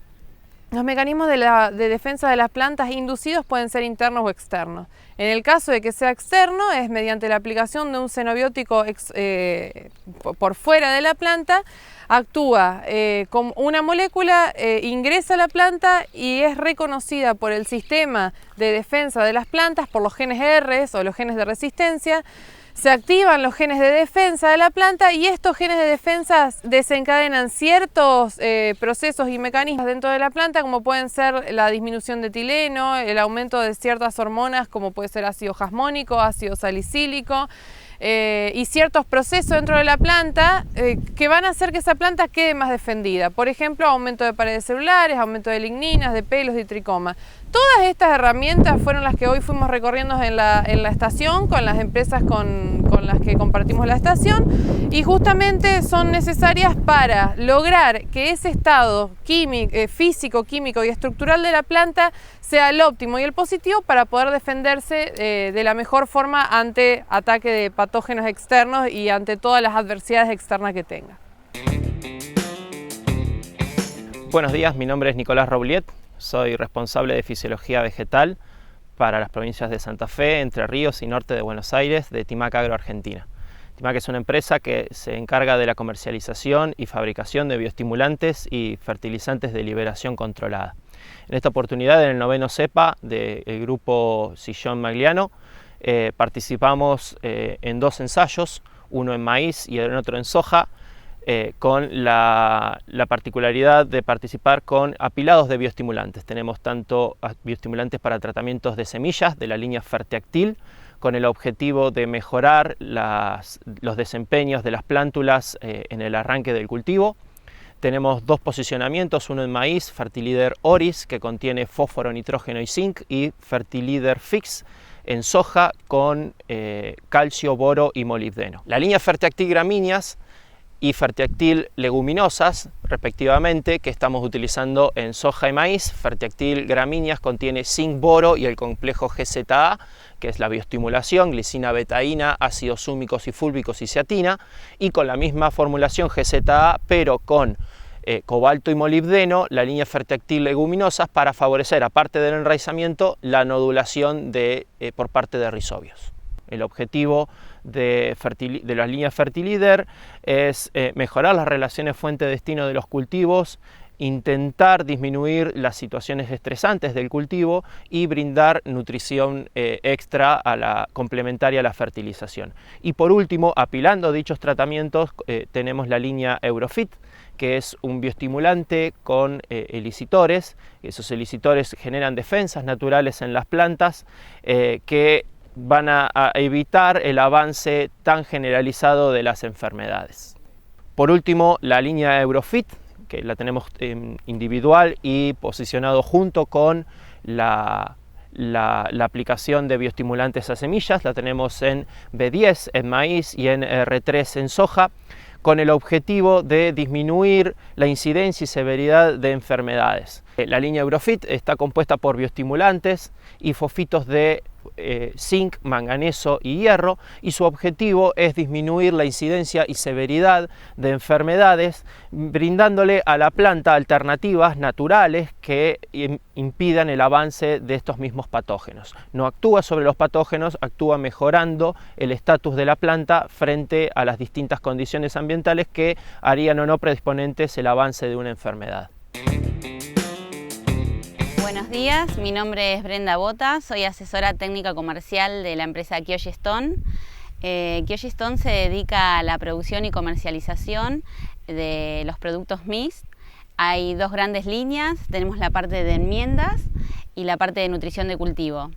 Los mecanismos de defensa de las plantas inducidos pueden ser internos o externos. En el caso de que sea externo, es mediante la aplicación de un xenobiótico por fuera de la planta, actúa como una molécula, ingresa a la planta y es reconocida por el sistema de defensa de las plantas, por los genes R o los genes de resistencia. Se activan los genes de defensa de la planta y estos genes de defensa desencadenan ciertos procesos y mecanismos dentro de la planta, como pueden ser la disminución de etileno, el aumento de ciertas hormonas como puede ser ácido jasmónico, ácido salicílico, y ciertos procesos dentro de la planta que van a hacer que esa planta quede más defendida. Por ejemplo, aumento de paredes celulares, aumento de ligninas, de pelos, de tricoma. Todas estas herramientas fueron las que hoy fuimos recorriendo en la estación con las empresas con las que compartimos la estación, y justamente son necesarias para lograr que ese estado físico, químico y estructural de la planta sea el óptimo y el positivo para poder defenderse de la mejor forma ante ataque de patógenos externos y ante todas las adversidades externas que tenga. Buenos días, mi nombre es Nicolás Rouliet, soy responsable de fisiología vegetal para las provincias de Santa Fe, Entre Ríos y norte de Buenos Aires, de Timac Agro, Argentina. Timac es una empresa que se encarga de la comercialización y fabricación de bioestimulantes y fertilizantes de liberación controlada. En esta oportunidad, en el 9º CEPA del grupo Sillón Magliano, participamos en 2 ensayos, uno en maíz y el otro en soja, con la particularidad de participar con apilados de bioestimulantes. Tenemos tanto bioestimulantes para tratamientos de semillas de la línea Fertiactil, con el objetivo de mejorar los desempeños de las plántulas en el arranque del cultivo. Tenemos 2 posicionamientos, uno en maíz, Fertilíder Oris, que contiene fósforo, nitrógeno y zinc, y Fertilíder Fix en soja con calcio, boro y molibdeno. La línea Fertiactil Gramíneas y Fertiactil Leguminosas, respectivamente, que estamos utilizando en soja y maíz. Fertiactil Gramíneas contiene zinc, boro y el complejo GZA, que es la bioestimulación, glicina, betaína, ácidos húmicos y fúlbicos y ciatina, y con la misma formulación GZA, pero con cobalto y molibdeno, la línea Fertiactil Leguminosas, para favorecer, aparte del enraizamiento, la nodulación por parte de rhizobios. El objetivo de la línea Fertilíder es mejorar las relaciones fuente-destino de los cultivos, intentar disminuir las situaciones estresantes del cultivo y brindar nutrición extra complementaria a la fertilización. Y por último, apilando dichos tratamientos, tenemos la línea Eurofit, que es un bioestimulante con elicitores. Esos elicitores generan defensas naturales en las plantas que van a evitar el avance tan generalizado de las enfermedades. Por último, la línea Eurofit, que la tenemos individual y posicionado junto con la aplicación de bioestimulantes a semillas. La tenemos en B10 en maíz y en R3 en soja, con el objetivo de disminuir la incidencia y severidad de enfermedades. La línea Eurofit está compuesta por bioestimulantes y fosfitos de zinc, manganeso y hierro, y su objetivo es disminuir la incidencia y severidad de enfermedades, brindándole a la planta alternativas naturales que impidan el avance de estos mismos patógenos. No actúa sobre los patógenos, actúa mejorando el estatus de la planta frente a las distintas condiciones ambientales que harían o no predisponentes el avance de una enfermedad. Buenos días, mi nombre es Brenda Bota, soy asesora técnica comercial de la empresa Kyoshi Stone. Kyoshi Stone se dedica a la producción y comercialización de los productos MIST. Hay 2 grandes líneas, tenemos la parte de enmiendas y la parte de nutrición de cultivo.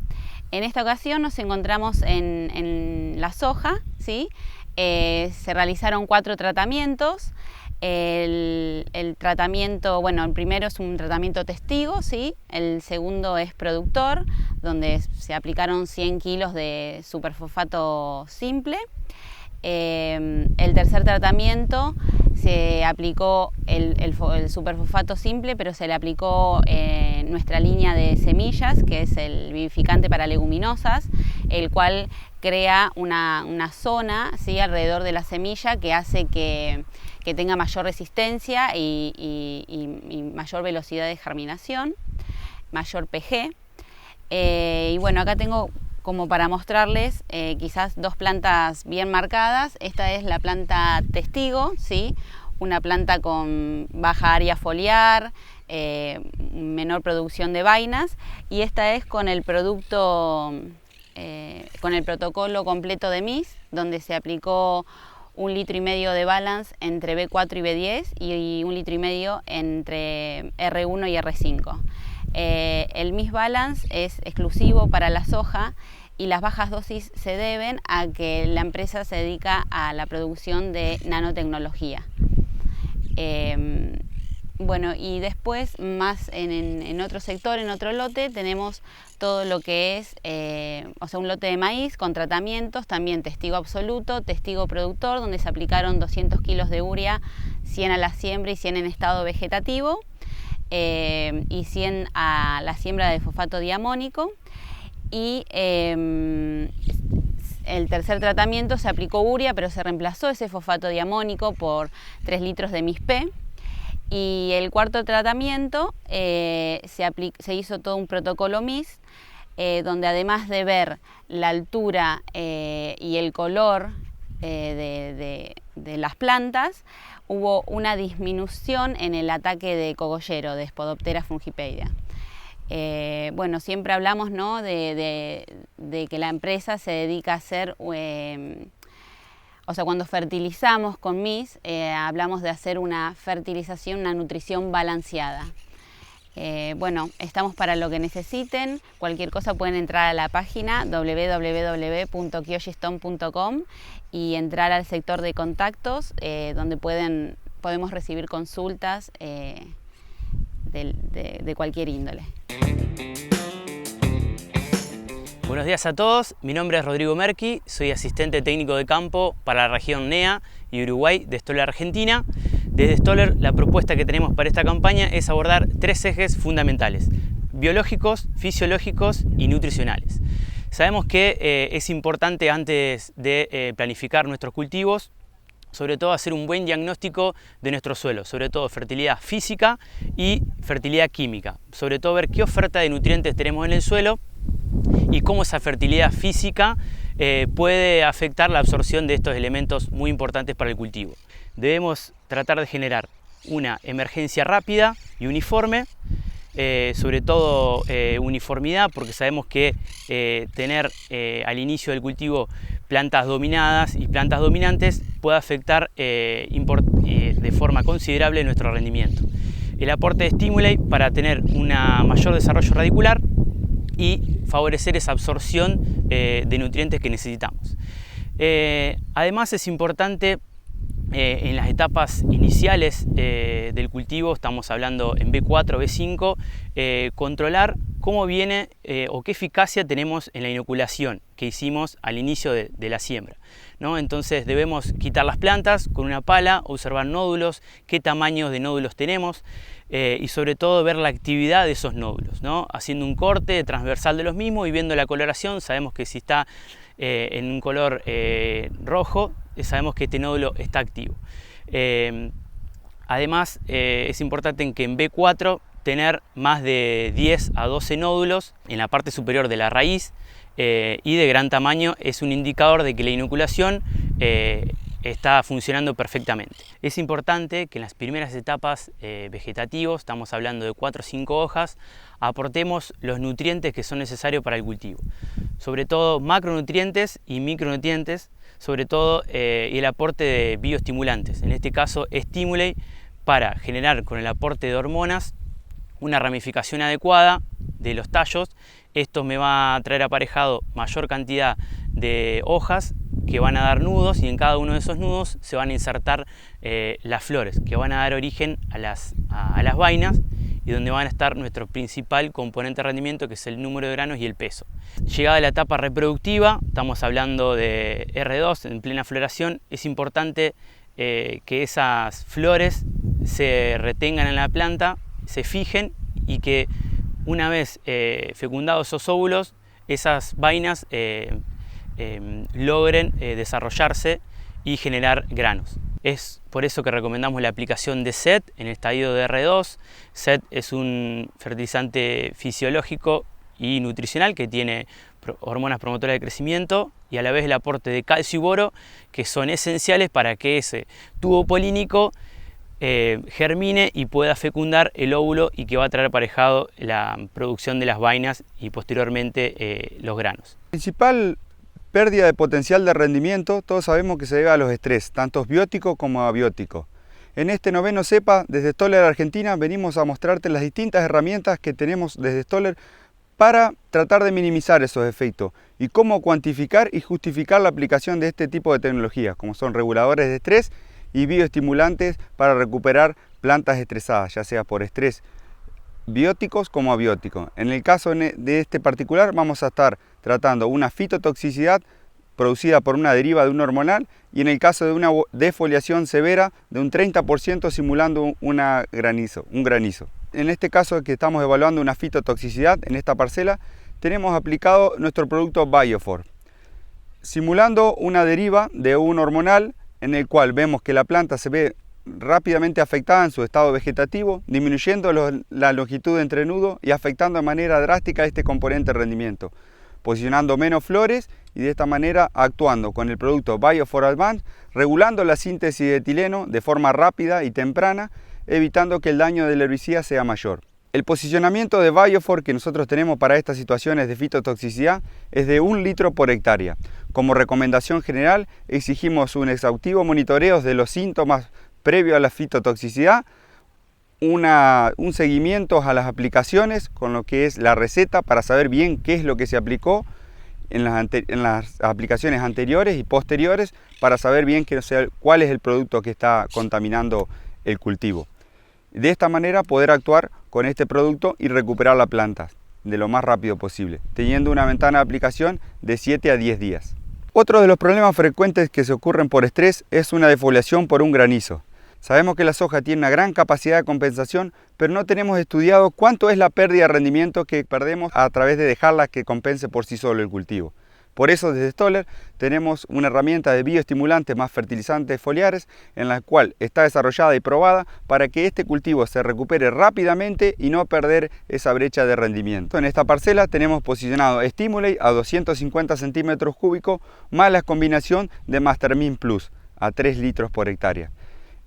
En esta ocasión nos encontramos en la soja, ¿sí? Se realizaron 4 tratamientos. El tratamiento, bueno, el primero es un tratamiento testigo, ¿sí? El segundo es productor, donde se aplicaron 100 kilos de superfosfato simple. El tercer tratamiento se aplicó el superfosfato simple, pero se le aplicó nuestra línea de semillas, que es el vivificante para leguminosas, el cual crea una zona, ¿sí?, alrededor de la semilla que hace que tenga mayor resistencia y mayor velocidad de germinación, mayor pG. Y bueno, acá tengo como para mostrarles quizás 2 plantas bien marcadas. Esta es la planta testigo, ¿sí?, una planta con baja área foliar, menor producción de vainas, y esta es con el producto, con el protocolo completo de MIST, donde se aplicó 1,5 litros de balance entre B4 y B10 y 1,5 litros entre R1 y R5. El MIST Balance es exclusivo para la soja y las bajas dosis se deben a que la empresa se dedica a la producción de nanotecnología. Bueno, y después, más en otro sector, en otro lote, tenemos todo lo que es, un lote de maíz con tratamientos, también testigo absoluto, testigo productor, donde se aplicaron 200 kilos de urea, 100 a la siembra y 100 en estado vegetativo, y 100 a la siembra de fosfato diamónico. Y el tercer tratamiento se aplicó urea, pero se reemplazó ese fosfato diamónico por 3 litros de MISP. Y el cuarto tratamiento se hizo todo un protocolo MIST, donde además de ver la altura y el color de las plantas, hubo una disminución en el ataque de cogollero, de Spodoptera fungipedia. Bueno, siempre hablamos, ¿no?, de que la empresa se dedica a hacer, o sea, cuando fertilizamos con MIS, hablamos de hacer una fertilización, una nutrición balanceada. Bueno, estamos para lo que necesiten. Cualquier cosa pueden entrar a la página www.kyojistone.com y entrar al sector de contactos, donde podemos recibir consultas de cualquier índole. Buenos días a todos, mi nombre es Rodrigo Merqui, soy asistente técnico de campo para la región NEA y Uruguay de Stoller Argentina. Desde Stoller, la propuesta que tenemos para esta campaña es abordar 3 ejes fundamentales: biológicos, fisiológicos y nutricionales. Sabemos que es importante, antes de planificar nuestros cultivos, sobre todo hacer un buen diagnóstico de nuestro suelo, sobre todo fertilidad física y fertilidad química, sobre todo ver qué oferta de nutrientes tenemos en el suelo y cómo esa fertilidad física puede afectar la absorción de estos elementos muy importantes para el cultivo. Debemos tratar de generar una emergencia rápida y uniforme, sobre todo uniformidad, porque sabemos que tener al inicio del cultivo plantas dominadas y plantas dominantes puede afectar de forma considerable nuestro rendimiento. El aporte de Stimulate para tener un mayor desarrollo radicular y favorecer esa absorción de nutrientes que necesitamos. Además es importante en las etapas iniciales del cultivo, estamos hablando en B4, B5, controlar cómo viene o qué eficacia tenemos en la inoculación que hicimos al inicio de la siembra, ¿no? Entonces debemos quitar las plantas con una pala, observar nódulos, qué tamaños de nódulos tenemos y sobre todo ver la actividad de esos nódulos, ¿no? Haciendo un corte transversal de los mismos y viendo la coloración, sabemos que si está en un color rojo, sabemos que este nódulo está activo. Además es importante que en B4 tener más de 10 a 12 nódulos en la parte superior de la raíz y de gran tamaño, es un indicador de que la inoculación está funcionando perfectamente. Es importante que en las primeras etapas vegetativas, estamos hablando de 4 o 5 hojas, aportemos los nutrientes que son necesarios para el cultivo, sobre todo macronutrientes y micronutrientes, sobre todo el aporte de bioestimulantes, en este caso Stimulate, para generar con el aporte de hormonas una ramificación adecuada de los tallos. Esto me va a traer aparejado mayor cantidad de hojas que van a dar nudos, y en cada uno de esos nudos se van a insertar las flores que van a dar origen a las vainas, y donde van a estar nuestro principal componente de rendimiento, que es el número de granos y el peso. Llegada la etapa reproductiva, estamos hablando de R2 en plena floración, es importante que esas flores se retengan en la planta, se fijen, y que una vez fecundados esos óvulos, esas vainas logren desarrollarse y generar granos. Es por eso que recomendamos la aplicación de SET en el estadio de R2. SET es un fertilizante fisiológico y nutricional que tiene hormonas promotoras de crecimiento y a la vez el aporte de calcio y boro, que son esenciales para que ese tubo polínico germine y pueda fecundar el óvulo, y que va a traer aparejado la producción de las vainas y posteriormente los granos. Principal pérdida de potencial de rendimiento, todos sabemos que se debe a los estrés, tanto biótico como abiótico. En este noveno cepa, desde Stoller Argentina, venimos a mostrarte las distintas herramientas que tenemos desde Stoller para tratar de minimizar esos efectos y cómo cuantificar y justificar la aplicación de este tipo de tecnologías, como son reguladores de estrés y bioestimulantes para recuperar plantas estresadas, ya sea por estrés bióticos como abióticos. En el caso de este particular, vamos a estar tratando una fitotoxicidad producida por una deriva de un hormonal, y en el caso de una defoliación severa de un 30% simulando un granizo. En este caso que estamos evaluando una fitotoxicidad en esta parcela, tenemos aplicado nuestro producto Biofor, simulando una deriva de un hormonal en el cual vemos que la planta se ve rápidamente afectada en su estado vegetativo, disminuyendo la longitud de entrenudo y afectando de manera drástica este componente de rendimiento, posicionando menos flores y de esta manera actuando con el producto Biofor Advance, regulando la síntesis de etileno de forma rápida y temprana, evitando que el daño del herbicida sea mayor. El posicionamiento de Biofor que nosotros tenemos para estas situaciones de fitotoxicidad es de 1 litro por hectárea. Como recomendación general, exigimos un exhaustivo monitoreo de los síntomas previo a la fitotoxicidad, un seguimiento a las aplicaciones con lo que es la receta para saber bien qué es lo que se aplicó en las aplicaciones anteriores y posteriores, para saber bien cuál es el producto que está contaminando el cultivo. De esta manera poder actuar con este producto y recuperar la planta de lo más rápido posible, teniendo una ventana de aplicación de 7 a 10 días. Otro de los problemas frecuentes que se ocurren por estrés es una defoliación por un granizo. Sabemos que la soja tiene una gran capacidad de compensación, pero no tenemos estudiado cuánto es la pérdida de rendimiento que perdemos a través de dejarla que compense por sí solo el cultivo. Por eso desde Stoller tenemos una herramienta de bioestimulantes más fertilizantes foliares en la cual está desarrollada y probada para que este cultivo se recupere rápidamente y no perder esa brecha de rendimiento. En esta parcela tenemos posicionado Stimulate a 250 centímetros cúbicos más la combinación de Mastermin Plus a 3 litros por hectárea.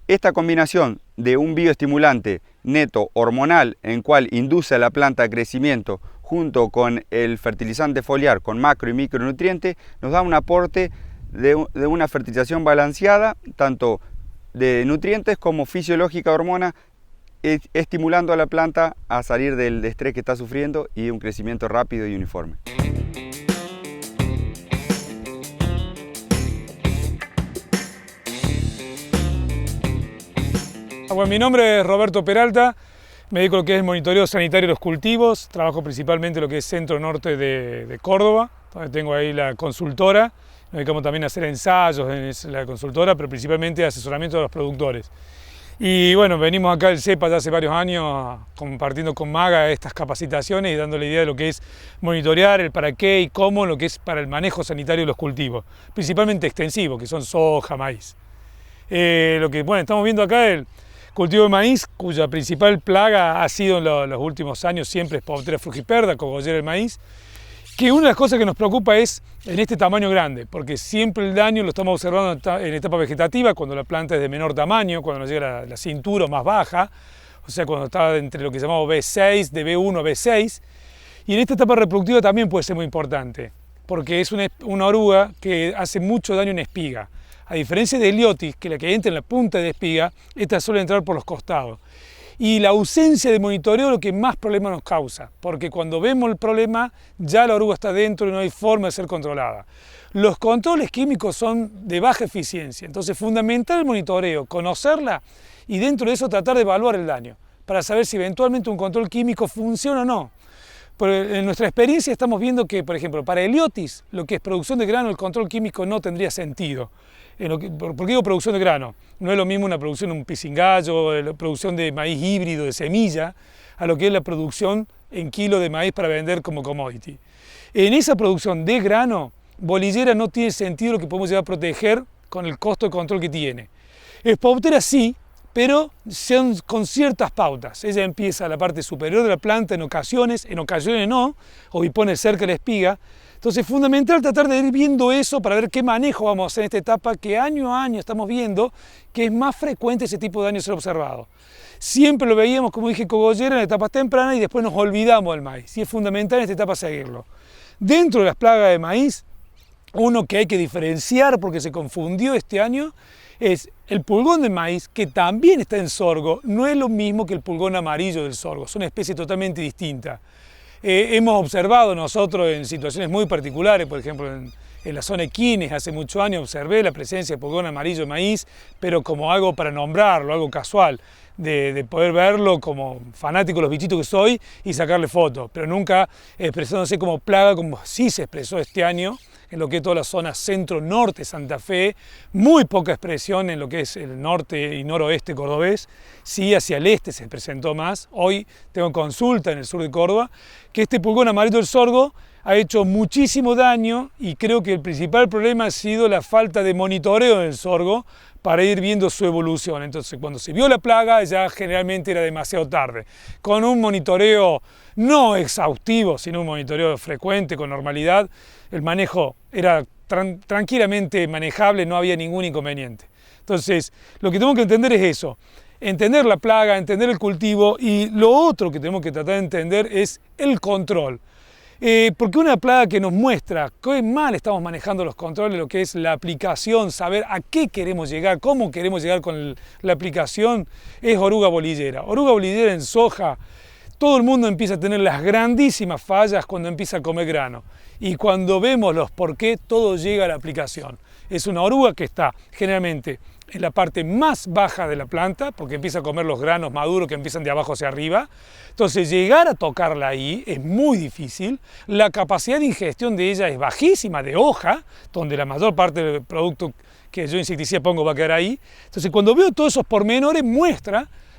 Esta combinación de un bioestimulante neto hormonal en cual induce a la planta a crecimiento junto con el fertilizante foliar con macro y micronutrientes nos da un aporte de una fertilización balanceada, tanto de nutrientes como fisiológica hormona, estimulando a la planta a salir del estrés que está sufriendo y un crecimiento rápido y uniforme. Bueno, mi nombre es Roberto Peralta, me dedico a lo que es el monitoreo sanitario de los cultivos, trabajo principalmente en lo que es centro-norte de Córdoba, donde tengo ahí la consultora, nos dedicamos también a hacer ensayos en la consultora, pero principalmente asesoramiento de los productores. Y bueno, venimos acá del CEPA ya hace varios años compartiendo con Maga estas capacitaciones y dándole idea de lo que es monitorear, el para qué y cómo, lo que es para el manejo sanitario de los cultivos, principalmente extensivo, que son soja, maíz. Lo que estamos viendo acá es el cultivo de maíz, cuya principal plaga ha sido en los últimos años siempre Sphaerothera frugiperda, cogollera del maíz, que una de las cosas que nos preocupa es en este tamaño grande, porque siempre el daño lo estamos observando en etapa vegetativa, cuando la planta es de menor tamaño, cuando nos llega la cintura o más baja, o sea, cuando está entre lo que llamamos B6, de B1 a B6, y en esta etapa reproductiva también puede ser muy importante, porque es una oruga que hace mucho daño en espiga. A diferencia de Heliotis, que la que entra en la punta de espiga, esta suele entrar por los costados. Y la ausencia de monitoreo es lo que más problemas nos causa, porque cuando vemos el problema, ya la oruga está dentro y no hay forma de ser controlada. Los controles químicos son de baja eficiencia, entonces fundamental el monitoreo, conocerla y dentro de eso tratar de evaluar el daño, para saber si eventualmente un control químico funciona o no. Pero en nuestra experiencia estamos viendo que, por ejemplo, para Heliotis, lo que es producción de grano, el control químico no tendría sentido. ¿Por qué digo producción de grano? No es lo mismo una producción de un pisingallo, la producción de maíz híbrido, de semilla, a lo que es la producción en kilo de maíz para vender como commodity. En esa producción de grano, bolillera no tiene sentido lo que podemos llegar a proteger con el costo de control que tiene. Sphaerothera sí, pero son con ciertas pautas. Ella empieza a la parte superior de la planta en ocasiones no, o y pone cerca de la espiga. Entonces es fundamental tratar de ir viendo eso para ver qué manejo vamos a hacer en esta etapa que año a año estamos viendo que es más frecuente ese tipo de daño ser observado. Siempre lo veíamos, como dije, cogollera en etapas tempranas y después nos olvidamos del maíz. Y es fundamental en esta etapa seguirlo. Dentro de las plagas de maíz, uno que hay que diferenciar porque se confundió este año es el pulgón de maíz, que también está en sorgo, no es lo mismo que el pulgón amarillo del sorgo, son especies totalmente distintas. Hemos observado nosotros en situaciones muy particulares, por ejemplo en la zona Equines, hace muchos años observé la presencia de pulgón amarillo de maíz, pero como algo para nombrarlo, algo casual, de poder verlo como fanático de los bichitos que soy y sacarle fotos, pero nunca expresándose como plaga como sí se expresó este año, en lo que es toda la zona centro-norte de Santa Fe, muy poca expresión en lo que es el norte y noroeste cordobés, sí hacia el este se presentó más. Hoy tengo consulta en el sur de Córdoba, que este pulgón amarillo del sorgo ha hecho muchísimo daño y creo que el principal problema ha sido la falta de monitoreo del sorgo para ir viendo su evolución. Entonces, cuando se vio la plaga ya generalmente era demasiado tarde. Con un monitoreo no exhaustivo, sino un monitoreo frecuente, con normalidad, el manejo era tranquilamente manejable, no había ningún inconveniente. Entonces, lo que tenemos que entender es eso, entender la plaga, entender el cultivo, y lo otro que tenemos que tratar de entender es el control. Porque una plaga que nos muestra qué mal estamos manejando los controles, lo que es la aplicación, saber a qué queremos llegar, cómo queremos llegar con la aplicación, es oruga bolillera. Oruga bolillera en soja, todo el mundo empieza a tener las grandísimas fallas cuando empieza a comer grano. Y cuando vemos los por qué, todo llega a la aplicación. Es una oruga que está generalmente en la parte más baja de la planta, porque empieza a comer los granos maduros que empiezan de abajo hacia arriba. Entonces, llegar a tocarla ahí es muy difícil. La capacidad de ingestión de ella es bajísima, de hoja, donde la mayor parte del producto que yo insecticida pongo va a quedar ahí. Entonces, cuando veo todos esos pormenores,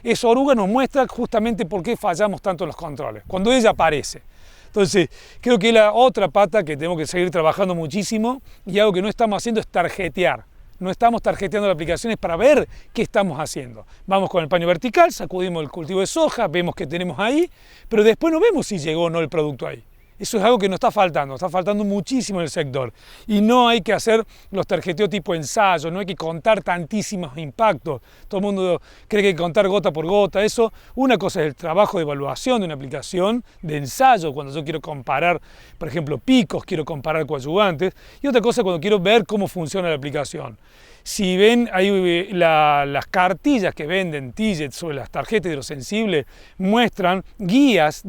esa oruga nos muestra justamente por qué fallamos tanto en los controles, cuando ella aparece. Entonces, creo que la otra pata que tenemos que seguir trabajando muchísimo, y algo que no estamos haciendo es tarjetear. No estamos tarjeteando las aplicaciones para ver qué estamos haciendo. Vamos con el paño vertical, sacudimos el cultivo de soja, vemos qué tenemos ahí, pero después no vemos si llegó o no el producto ahí. Eso es algo que nos está faltando muchísimo en el sector. Y no hay que hacer los tarjeteos tipo ensayo, no hay que contar tantísimos impactos. Todo el mundo cree que hay que contar gota por gota. Eso, una cosa es el trabajo de evaluación de una aplicación, de ensayo, cuando yo quiero comparar, por ejemplo, picos, quiero comparar coadyuvantes, y otra cosa cuando quiero ver cómo funciona la aplicación. Si ven, hay las cartillas que venden Tijet sobre las tarjetas hidrosensibles, muestran guías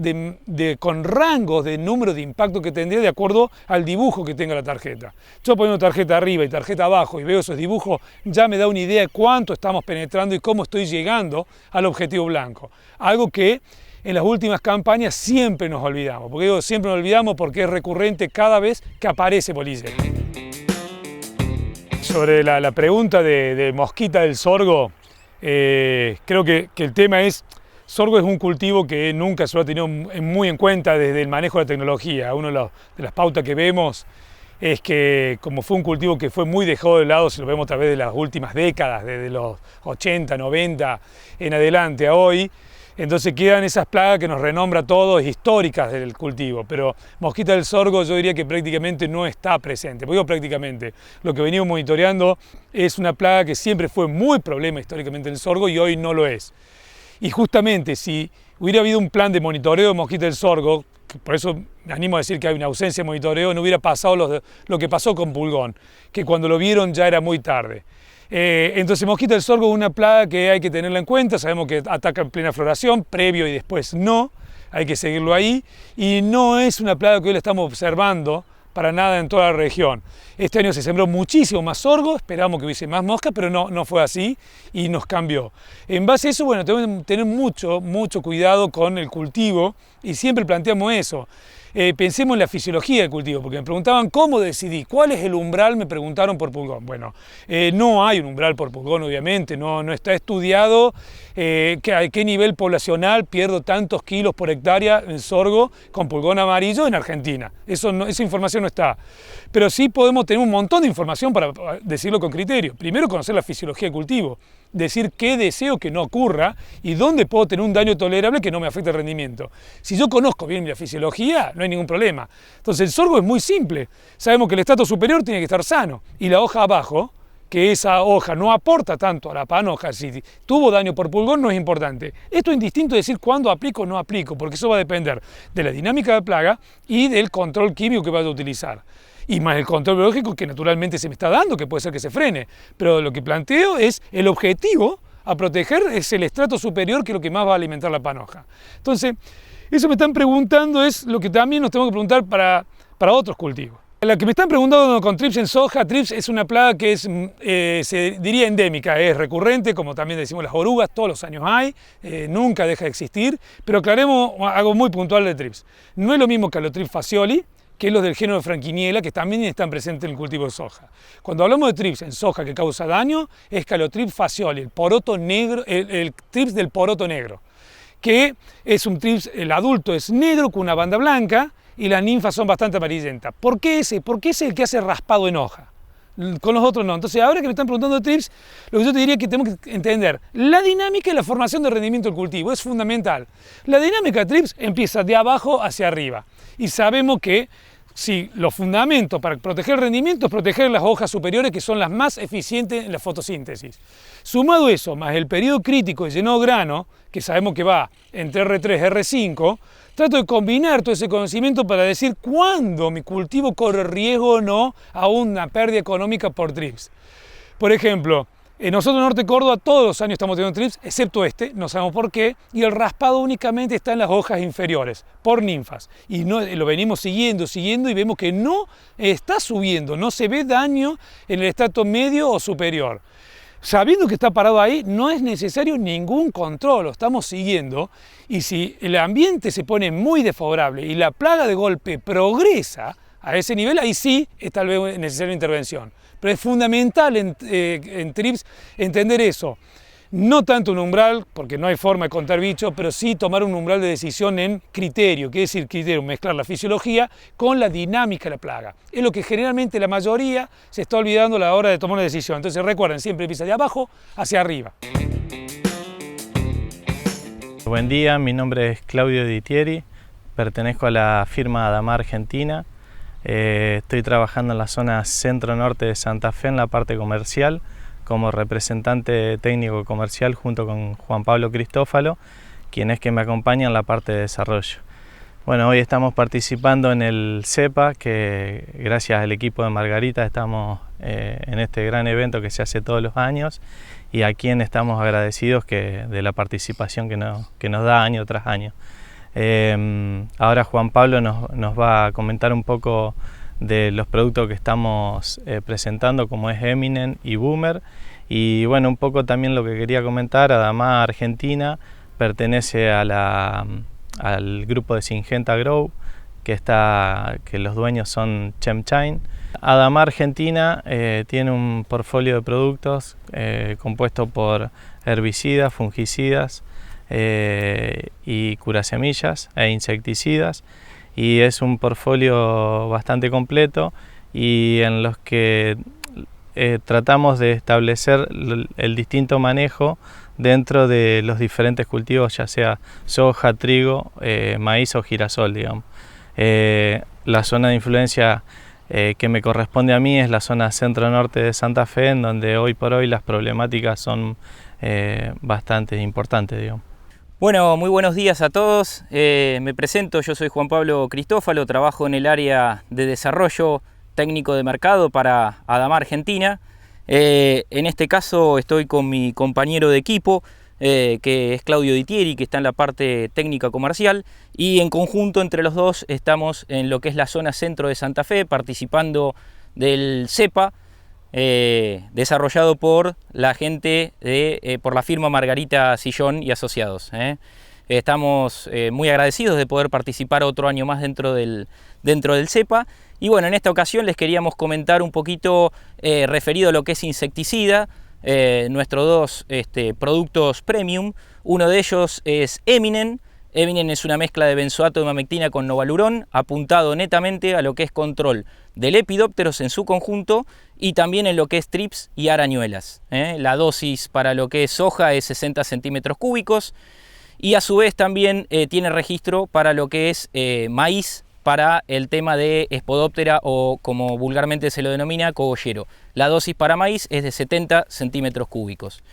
con rangos de número de impacto que tendría de acuerdo al dibujo que tenga la tarjeta. Yo poniendo tarjeta arriba y tarjeta abajo y veo esos dibujos, ya me da una idea de cuánto estamos penetrando y cómo estoy llegando al objetivo blanco. Algo que en las últimas campañas siempre nos olvidamos. Porque digo siempre nos olvidamos porque es recurrente cada vez que aparece bolillera. Sobre la pregunta de mosquita del sorgo, creo que el tema es, sorgo es un cultivo que nunca se lo ha tenido muy en cuenta desde el manejo de la tecnología. Una de las pautas que vemos es que como fue un cultivo que fue muy dejado de lado, si lo vemos a través de las últimas décadas, desde los 80, 90 en adelante a hoy, entonces quedan esas plagas que nos renombra a todos, históricas del cultivo, pero mosquita del sorgo yo diría que prácticamente no está presente. Porque digo prácticamente, lo que venimos monitoreando es una plaga que siempre fue muy problema históricamente en el sorgo y hoy no lo es. Y justamente si hubiera habido un plan de monitoreo de mosquita del sorgo, por eso me animo a decir que hay una ausencia de monitoreo, no hubiera pasado lo que pasó con pulgón, que cuando lo vieron ya era muy tarde. Entonces mosquita del sorgo es una plaga que hay que tenerla en cuenta, sabemos que ataca en plena floración, previo y después no, hay que seguirlo ahí, y no es una plaga que hoy la estamos observando para nada en toda la región. Este año se sembró muchísimo más sorgo, esperábamos que hubiese más mosca, pero no fue así y nos cambió. En base a eso, bueno, tenemos que tener mucho cuidado con el cultivo y siempre planteamos eso. Pensemos en la fisiología del cultivo, porque me preguntaban cómo decidí, cuál es el umbral, me preguntaron por pulgón. Bueno, no hay un umbral por pulgón, obviamente, no está estudiado a qué nivel poblacional pierdo tantos kilos por hectárea en sorgo con pulgón amarillo en Argentina. Esa información no está. Pero sí podemos tener un montón de información para decirlo con criterio. Primero, conocer la fisiología del cultivo, decir qué deseo que no ocurra y dónde puedo tener un daño tolerable que no me afecte el rendimiento. Si yo conozco bien la fisiología, no hay ningún problema. Entonces el sorgo es muy simple. Sabemos que el estrato superior tiene que estar sano y la hoja abajo, que esa hoja no aporta tanto a la panoja, si tuvo daño por pulgón no es importante. Esto es indistinto de decir cuándo aplico o no aplico, porque eso va a depender de la dinámica de la plaga y del control químico que vaya a utilizar. Y más el control biológico que naturalmente se me está dando, que puede ser que se frene. Pero lo que planteo es el objetivo a proteger es el estrato superior, que es lo que más va a alimentar la panoja. Entonces, eso me están preguntando es lo que también nos tenemos que preguntar para otros cultivos. La que me están preguntando con trips en soja, trips es una plaga que es, se diría endémica, es recurrente, como también decimos las orugas, todos los años hay, nunca deja de existir, pero aclaremos algo muy puntual de trips. No es lo mismo que Calotrips fascioli, que es los del género de Franquiniella, que también están presentes en el cultivo de soja. Cuando hablamos de trips en soja que causa daño, es Calotrips fascioli, el poroto negro, el trips del poroto negro, que es un trips, el adulto es negro con una banda blanca, y las ninfas son bastante amarillentas. ¿Por qué ese? Porque ese es el que hace raspado en hoja. Con los otros no. Entonces, ahora que me están preguntando de trips, lo que yo te diría es que tenemos que entender la dinámica y la formación de rendimiento del cultivo. Es fundamental. La dinámica de trips empieza de abajo hacia arriba. Y sabemos que si los fundamentos para proteger el rendimiento es proteger las hojas superiores, que son las más eficientes en la fotosíntesis. Sumado eso, más el periodo crítico de llenado grano, que sabemos que va entre R3 y R5, trato de combinar todo ese conocimiento para decir cuándo mi cultivo corre riesgo o no a una pérdida económica por trips. Por ejemplo, nosotros en Norte Córdoba todos los años estamos teniendo trips, excepto este, no sabemos por qué, y el raspado únicamente está en las hojas inferiores, por ninfas. Y no, lo venimos siguiendo y vemos que no está subiendo, no se ve daño en el estrato medio o superior. Sabiendo que está parado ahí, no es necesario ningún control, lo estamos siguiendo, y si el ambiente se pone muy desfavorable y la plaga de golpe progresa a ese nivel, ahí sí es tal vez necesaria intervención. Pero es fundamental en trips entender eso. No tanto un umbral, porque no hay forma de contar bichos, pero sí tomar un umbral de decisión en criterio. ¿Qué decir criterio? Mezclar la fisiología con la dinámica de la plaga. Es lo que generalmente la mayoría se está olvidando a la hora de tomar una decisión. Entonces recuerden, siempre empieza de abajo hacia arriba. Buen día, mi nombre es Claudio Ditieri, pertenezco a la firma Adamar Argentina. Estoy trabajando en la zona centro-norte de Santa Fe en la parte comercial, como representante técnico comercial junto con Juan Pablo Cristófalo, quien es que me acompaña en la parte de desarrollo. Bueno, hoy estamos participando en el CEPA, que gracias al equipo de Margarita estamos en este gran evento que se hace todos los años y a quien estamos agradecidos de la participación que nos da año tras año. Ahora Juan Pablo nos va a comentar un poco de los productos que estamos presentando, como es Eminent y Boomer, y bueno, un poco también lo que quería comentar. Adamar Argentina pertenece al grupo de Syngenta Grow, que los dueños son ChemChain. Adamar Argentina tiene un portfolio de productos compuesto por herbicidas, fungicidas y curasemillas e insecticidas, y es un portfolio bastante completo y en los que tratamos de establecer el distinto manejo dentro de los diferentes cultivos, ya sea soja, trigo, maíz o girasol, digamos. La zona de influencia que me corresponde a mí es la zona centro-norte de Santa Fe, en donde hoy por hoy las problemáticas son bastante importantes, digamos. Bueno, muy buenos días a todos. Me presento, yo soy Juan Pablo Cristófalo, trabajo en el área de desarrollo técnico de mercado para Adamar Argentina. En este caso estoy con mi compañero de equipo, que es Claudio Ditieri, que está en la parte técnica comercial, y en conjunto entre los dos estamos en lo que es la zona centro de Santa Fe, participando del CEPA, desarrollado por la gente por la firma Margarita Sillón y Asociados. Estamos muy agradecidos de poder participar otro año más dentro del CEPA. Y bueno, en esta ocasión les queríamos comentar un poquito referido a lo que es insecticida, nuestros dos productos premium. Uno de ellos es Eminent. Eminent es una mezcla de benzoato de mamectina con novalurón, apuntado netamente a lo que es control de lepidópteros en su conjunto y también en lo que es trips y arañuelas. La dosis para lo que es soja es 60 centímetros cúbicos y a su vez también tiene registro para lo que es maíz, para el tema de espodóptera o, como vulgarmente se lo denomina, cogollero. La dosis para maíz es de 70 centímetros cúbicos.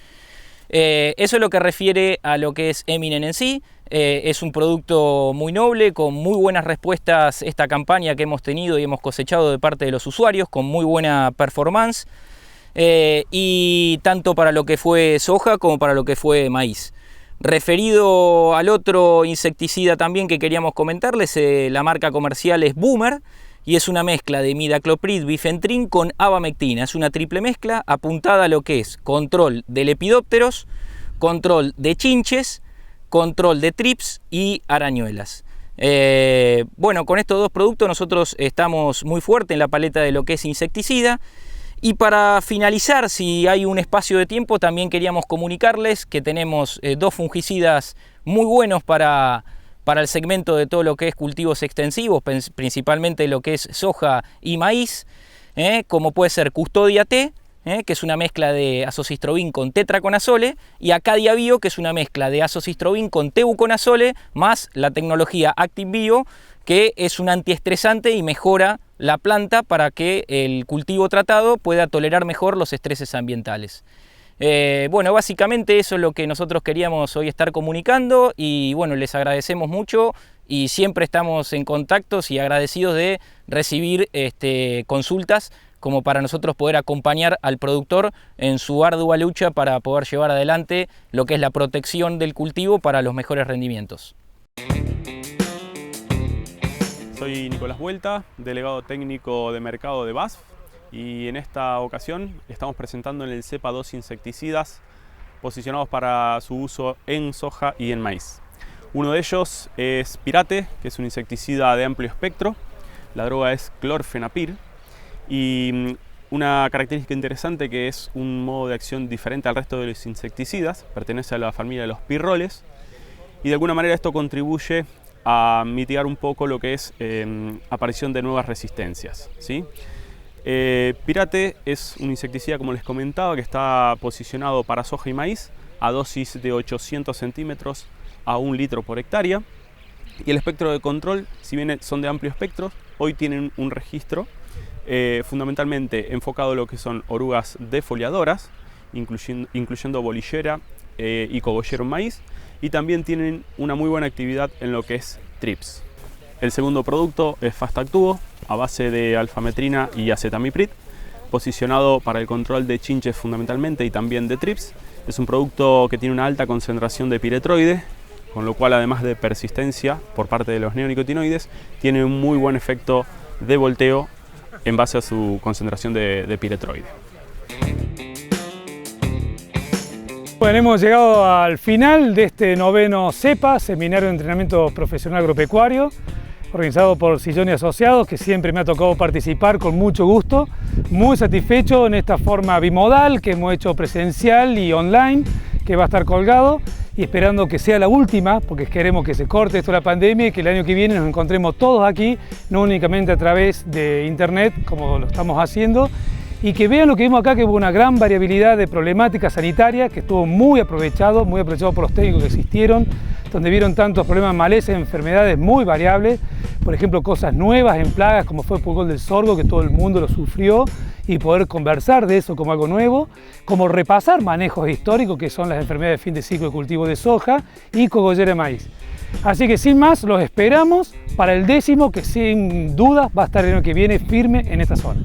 Eso es lo que refiere a lo que es Eminent en sí. Es un producto muy noble, con muy buenas respuestas esta campaña que hemos tenido y hemos cosechado de parte de los usuarios, con muy buena performance, y tanto para lo que fue soja como para lo que fue maíz. Referido al otro insecticida también que queríamos comentarles, la marca comercial es Boomer y es una mezcla de imidacloprid, bifentrin con abamectina. Es una triple mezcla apuntada a lo que es control de lepidópteros, control de chinches, control de trips y arañuelas. Bueno, con estos dos productos nosotros estamos muy fuerte en la paleta de lo que es insecticida. Y para finalizar, si hay un espacio de tiempo, también queríamos comunicarles que tenemos dos fungicidas muy buenos para para el segmento de todo lo que es cultivos extensivos, principalmente lo que es soja y maíz, como puede ser Custodia T, que es una mezcla de azocistrobin con tetraconazole, y Acadia Bio, que es una mezcla de azocistrobin con tebuconazole, más la tecnología Active Bio, que es un antiestresante y mejora la planta para que el cultivo tratado pueda tolerar mejor los estreses ambientales. Bueno, básicamente eso es lo que nosotros queríamos hoy estar comunicando, y bueno, les agradecemos mucho y siempre estamos en contactos y agradecidos de recibir consultas como para nosotros poder acompañar al productor en su ardua lucha para poder llevar adelante lo que es la protección del cultivo para los mejores rendimientos. Soy Nicolás Vuelta, delegado técnico de mercado de BASF, y en esta ocasión estamos presentando en el CEPA 2 insecticidas posicionados para su uso en soja y en maíz. Uno de ellos es Pirate, que es un insecticida de amplio espectro. La droga es clorfenapir. Y una característica interesante, que es un modo de acción diferente al resto de los insecticidas, pertenece a la familia de los pirroles, y de alguna manera esto contribuye a mitigar un poco lo que es aparición de nuevas resistencias, ¿sí? Pirate es un insecticida, como les comentaba, que está posicionado para soja y maíz a dosis de 800 centímetros a 1 litro por hectárea, y el espectro de control, si bien son de amplio espectro, hoy tienen un registro fundamentalmente enfocado en lo que son orugas defoliadoras, incluyendo bolillera y cogollero en maíz, y también tienen una muy buena actividad en lo que es trips. El segundo producto es Fastactuo, a base de alfametrina y acetamiprid, posicionado para el control de chinches fundamentalmente y también de trips. Es un producto que tiene una alta concentración de piretroide, con lo cual, además de persistencia por parte de los neonicotinoides, tiene un muy buen efecto de volteo en base a su concentración de piretroide. Bueno, hemos llegado al final de este 9º CEPA, Seminario de Entrenamiento Profesional Agropecuario, organizado por Sillón y Asociados, que siempre me ha tocado participar con mucho gusto. Muy satisfecho en esta forma bimodal que hemos hecho presencial y online, que va a estar colgado, y esperando que sea la última, porque queremos que se corte esto de la pandemia y que el año que viene nos encontremos todos aquí, no únicamente a través de internet como lo estamos haciendo, y que vean lo que vimos acá, que hubo una gran variabilidad de problemáticas sanitarias, que estuvo muy aprovechado por los técnicos que existieron, donde vieron tantos problemas, malezas, enfermedades muy variables, por ejemplo, cosas nuevas en plagas como fue el pulgón del sorgo, que todo el mundo lo sufrió, y poder conversar de eso como algo nuevo, como repasar manejos históricos, que son las enfermedades de fin de ciclo de cultivo de soja y cogollera de maíz. Así que sin más, los esperamos para el 10º, que sin duda va a estar el año que viene firme en esta zona.